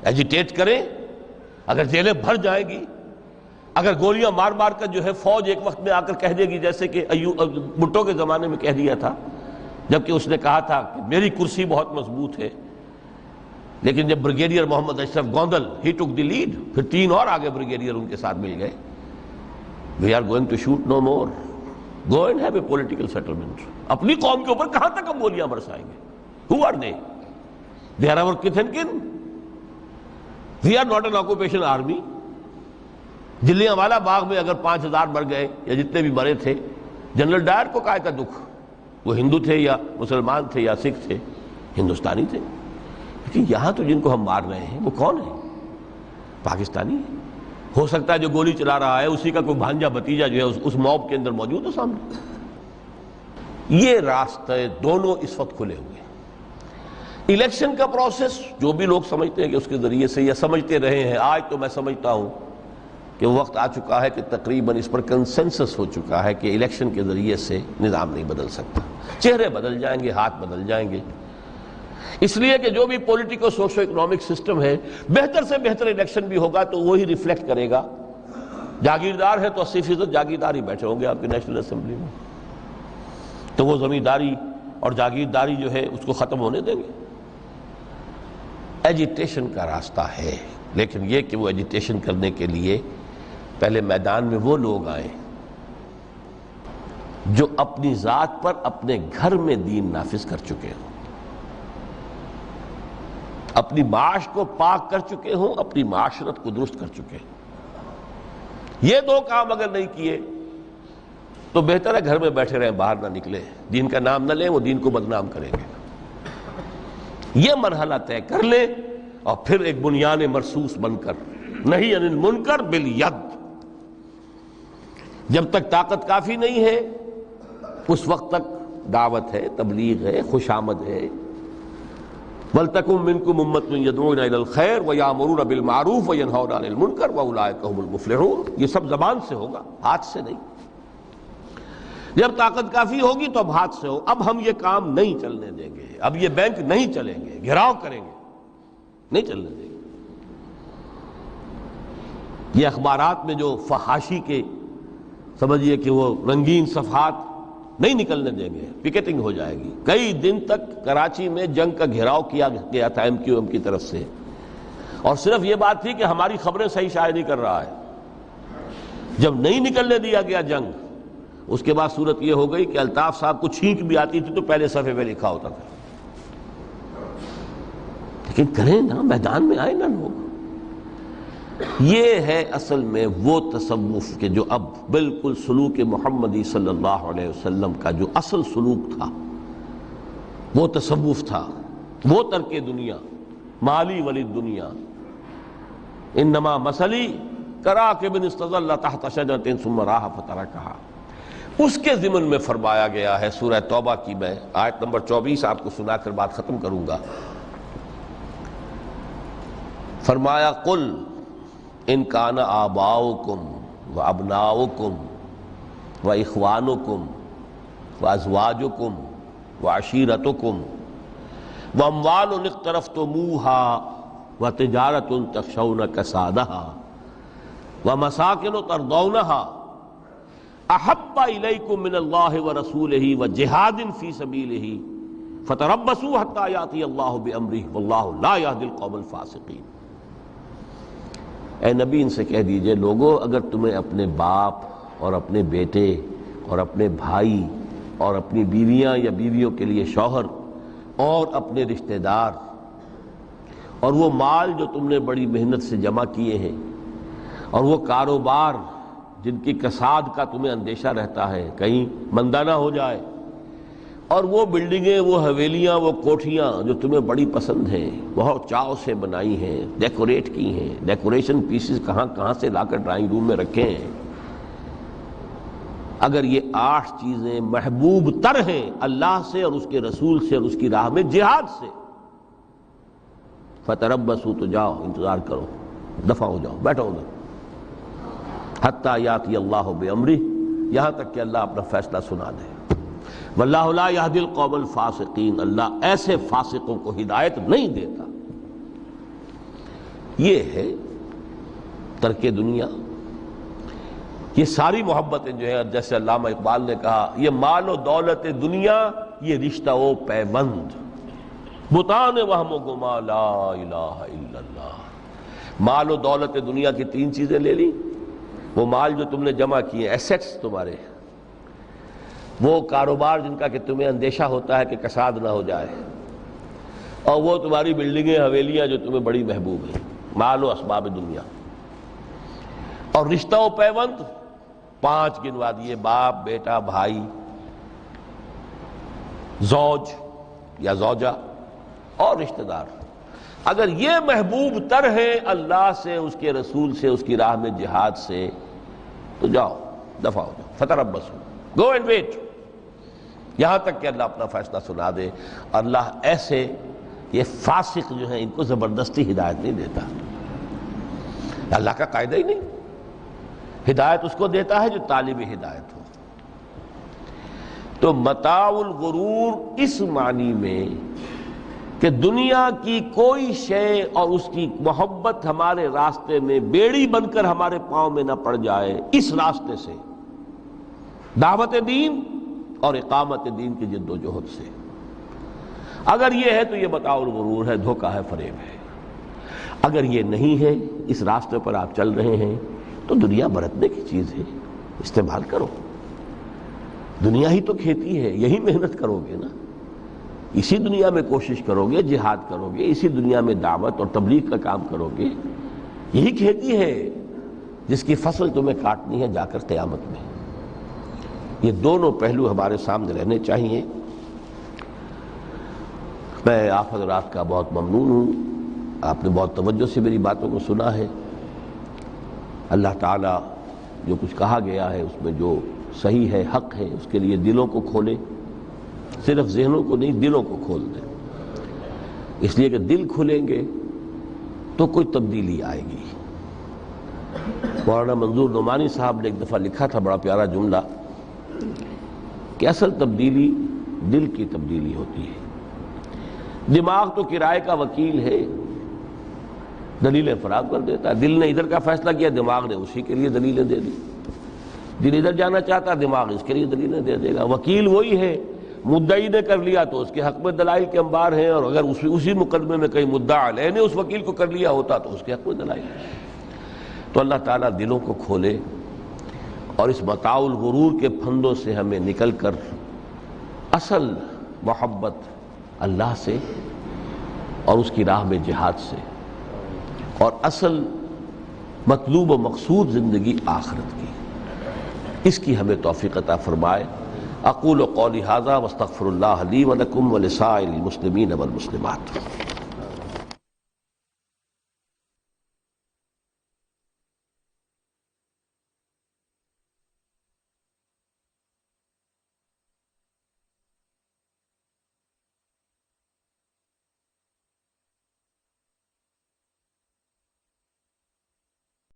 ایجیٹیٹ کریں. اگر جیلیں بھر جائیں گی، اگر گولیاں مار مار کر جو ہے فوج ایک وقت میں آ کر کہہ دے گی، جیسے کہ بھٹو کے زمانے میں کہہ دیا تھا، جبکہ اس نے کہا تھا کہ میری کرسی بہت مضبوط ہے، لیکن جب بریگیڈیئر محمد اشرف گوندل ہی ٹک دی لیڈ، پھر 3 اور آگے بریگیڈیئر ان کے ساتھ مل گئے. We are going to shoot no more, go and have a political settlement. اپنی قوم کے اوپر کہاں تک ہم گولیاں برسائیں گے؟ Who are they? They are our kith and kin. We are not an occupation army. Jallianwala Bagh میں اگر 5000 مر گئے یا جتنے بھی مرے تھے، جنرل ڈائر کو کائے کا دکھ؟ وہ ہندو تھے یا مسلمان تھے یا سکھ تھے؟ ہندوستانی تھے. لیکن یہاں تو جن کو ہم مار رہے ہیں وہ کون ہیں؟ پاکستانی ہے. ہو سکتا ہے جو گولی چلا رہا ہے اسی کا کوئی بھانجا بھتیجا جو ہے اس موب کے اندر موجود ہے سامنے. یہ راستے دونوں اس وقت کھلے ہوئے ہیں. الیکشن کا پروسیس جو بھی لوگ سمجھتے ہیں کہ اس کے ذریعے سے یا سمجھتے رہے ہیں، آج تو میں سمجھتا ہوں کہ وقت آ چکا ہے کہ تقریباً اس پر کنسنسس ہو چکا ہے کہ الیکشن کے ذریعے سے نظام نہیں بدل سکتا. چہرے بدل جائیں گے، ہاتھ بدل جائیں گے، اس لیے کہ جو بھی پولیٹیکو سوشو اکنامک سسٹم ہے، بہتر سے بہتر الیکشن بھی ہوگا تو وہی ریفلیکٹ کرے گا. جاگیردار ہے تو 80% جاگیردار ہی بیٹھے ہوں گے آپ کی نیشنل اسمبلی میں، تو وہ زمینداری اور جاگیرداری جو ہے اس کو ختم ہونے دیں گے. ایجیٹیشن کا راستہ ہے، لیکن یہ کہ وہ ایجیٹیشن کرنے کے لیے پہلے میدان میں وہ لوگ آئیں جو اپنی ذات پر اپنے گھر میں دین نافذ کر چکے ہوں، اپنی معاش کو پاک کر چکے ہوں، اپنی معاشرت کو درست کر چکے ہوں. یہ 2 کام اگر نہیں کیے تو بہتر ہے گھر میں بیٹھے رہیں، باہر نہ نکلے، دین کا نام نہ لیں، وہ دین کو بدنام کریں گے. یہ مرحلہ طے کر لیں اور پھر ایک بنیان مرصوص بن کر نہیں عن المنکر بالید. جب تک طاقت کافی نہیں ہے اس وقت تک دعوت ہے، تبلیغ ہے، خوش آمد ہے. وَلْتَكُن مِّنكُمْ أُمَّةٌ يَدْعُونَ إِلَى الْخَيْرِ وَيَأْمُرُونَ بِالْمَعْرُوفِ وَيَنْهَوْنَ عَنِ الْمُنكَرِ وَأُولَٰئِكَ هُمُ الْمُفْلِحُونَ. یہ سب زبان سے ہوگا، ہاتھ سے نہیں. جب طاقت کافی ہوگی تو اب ہاتھ سے ہو. اب ہم یہ کام نہیں چلنے دیں گے، اب یہ بینک نہیں چلیں گے، گھیراؤ کریں گے، نہیں چلنے دیں گے. یہ اخبارات میں جو فحاشی کے سمجھئے کہ وہ رنگین صفحات نہیں نکلنے دیں گے، پکیٹنگ ہو جائے گی. کئی دن تک کراچی میں جنگ کا گھیراؤ کیا گیا تھا MQM کی طرف سے، اور صرف یہ بات تھی کہ ہماری خبریں صحیح شائع نہیں کر رہا ہے. جب نہیں نکلنے دیا گیا جنگ، اس کے بعد صورت یہ ہو گئی کہ الطاف صاحب کو چھینک بھی آتی تھی تو پہلے صفحے پہ لکھا ہوتا تھا لیکن کریں نا، میدان میں آئے نا لوگ۔ یہ ہے اصل میں وہ تصوف کہ جو اب بالکل سلوک محمدی صلی اللہ علیہ وسلم کا جو اصل سلوک تھا وہ تصوف تھا، وہ ترک دنیا، مالی ولی دنیا، انما مثلی کراکب استظل تحت شجرۃ ثم راح فترکھا، اس کے ضمن میں فرمایا گیا ہے۔ سورہ توبہ کی میں آیت نمبر 24 آپ کو سنا کر بات ختم کروں گا۔ فرمایا قل ان کان آباؤکم و ابناؤکم و اخوانکم و ازواجکم و عشیرتکم و اموال اقترفتموها و تجارت تخشون کسادها و مساکن ترضونها احب الیکم من اللہ ورسولہ و جہاد فی سبیلہ فتربصوا حتی یاتی اللہ بامرہ واللہ لا یہدی القوم الفاسقین۔ اے نبی ان سے کہہ دیجئے لوگو، اگر تمہیں اپنے باپ اور اپنے بیٹے اور اپنے بھائی اور اپنی بیویاں یا بیویوں کے لیے شوہر اور اپنے رشتہ دار اور وہ مال جو تم نے بڑی محنت سے جمع کیے ہیں اور وہ کاروبار جن کی کساد کا تمہیں اندیشہ رہتا ہے کہیں مندہ نہ ہو جائے، اور وہ بلڈنگیں، وہ حویلیاں، وہ کوٹھیاں جو تمہیں بڑی پسند ہیں، بہت چاؤ سے بنائی ہیں، ڈیکوریٹ کی ہیں، ڈیکوریشن پیسز کہاں کہاں سے لا کر ڈرائنگ روم میں رکھے ہیں، اگر یہ 8 چیزیں محبوب تر ہیں اللہ سے اور اس کے رسول سے اور اس کی راہ میں جہاد سے، فتربصوا، تو جاؤ انتظار کرو، دفع ہو جاؤ، بیٹھو ادھر، حتی یاتی اللہ بامرہ، یہاں تک کہ اللہ اپنا فیصلہ سنا دے۔ واللہ لا یہدی القوم الفاسقین، اللہ ایسے فاسقوں کو ہدایت نہیں دیتا۔ یہ ہے ترک دنیا۔ یہ ساری محبتیں جو ہیں، جیسے علامہ اقبال نے کہا، یہ مال و دولت دنیا، یہ رشتہ و پیوند، بتان وہم و گما لا الہ الا اللہ۔ مال و دولت دنیا کی 3 چیزیں لے لی، وہ مال جو تم نے جمع کیے، ایسیٹس تمہارے، وہ کاروبار جن کا کہ تمہیں اندیشہ ہوتا ہے کہ کساد نہ ہو جائے، اور وہ تمہاری بلڈنگیں، حویلیاں جو تمہیں بڑی محبوب ہیں، مال و اسباب دنیا، اور رشتہ و پیوند 5 گنوا دیے، باپ، بیٹا، بھائی، زوج یا زوجہ اور رشتہ دار۔ اگر یہ محبوب تر ہیں اللہ سے، اس کے رسول سے، اس کی راہ میں جہاد سے، تو جاؤ، دفع ہو جاؤ، فتربصوا، گو اینڈ ویٹ، یہاں تک کہ اللہ اپنا فیصلہ سنا دے۔ اللہ ایسے یہ فاسق جو ہیں ان کو زبردستی ہدایت نہیں دیتا، اللہ کا قاعدہ ہی نہیں۔ ہدایت اس کو دیتا ہے جو طالب ہدایت ہو۔ تو متاع الغرور اس معنی میں کہ دنیا کی کوئی شے اور اس کی محبت ہمارے راستے میں بیڑی بن کر ہمارے پاؤں میں نہ پڑ جائے، اس راستے سے، دعوت دین اور اقامت دین کی جد و جہد سے۔ اگر یہ ہے تو یہ متاع الغرور ہے، دھوکہ ہے، فریب ہے۔ اگر یہ نہیں ہے، اس راستے پر آپ چل رہے ہیں، تو دنیا برتنے کی چیز ہے، استعمال کرو۔ دنیا ہی تو کھیتی ہے، یہی محنت کرو گے نا، اسی دنیا میں کوشش کرو گے، جہاد کرو گے، اسی دنیا میں دعوت اور تبلیغ کا کام کرو گے، یہی کھیتی ہے جس کی فصل تمہیں کاٹنی ہے جا کر قیامت میں۔ یہ دونوں پہلو ہمارے سامنے رہنے چاہیے۔ میں آپ حضرات کا بہت ممنون ہوں، آپ نے بہت توجہ سے میری باتوں کو سنا ہے۔ اللہ تعالیٰ جو کچھ کہا گیا ہے اس میں جو صحیح ہے، حق ہے، اس کے لیے دلوں کو کھولے، صرف ذہنوں کو نہیں، دلوں کو کھول دیں، اس لیے کہ دل کھلیں گے تو کوئی تبدیلی آئے گی۔ مولانا منظور نعمانی صاحب نے ایک دفعہ لکھا تھا بڑا پیارا جملہ کہ اصل تبدیلی دل کی تبدیلی ہوتی ہے۔ دماغ تو کرائے کا وکیل ہے، دلیلیں فراہم کر دیتا ہے۔ دل نے ادھر کا فیصلہ کیا، دماغ نے اسی کے لیے دلیلیں دے دی۔ دل ادھر جانا چاہتا ہے، دماغ اس کے لیے دلیلیں دے دے گا۔ وکیل وہی ہے، مدعی نے کر لیا تو اس کے حق میں دلائل کے انبار ہیں، اور اگر اسی مقدمے میں کہیں مدعا علیہ نے اس وکیل کو کر لیا ہوتا تو اس کے حق میں دلائل۔ تو اللہ تعالیٰ دلوں کو کھولے اور اس متاع الغرور کے پھندوں سے ہمیں نکل کر اصل محبت اللہ سے اور اس کی راہ میں جہاد سے، اور اصل مطلوب و مقصود زندگی آخرت کی، اس کی ہمیں توفیق عطا فرمائے۔ اقول قولی ھذا واستغفر اللہ لی ولکم ولسائر المسلمین والمسلمات۔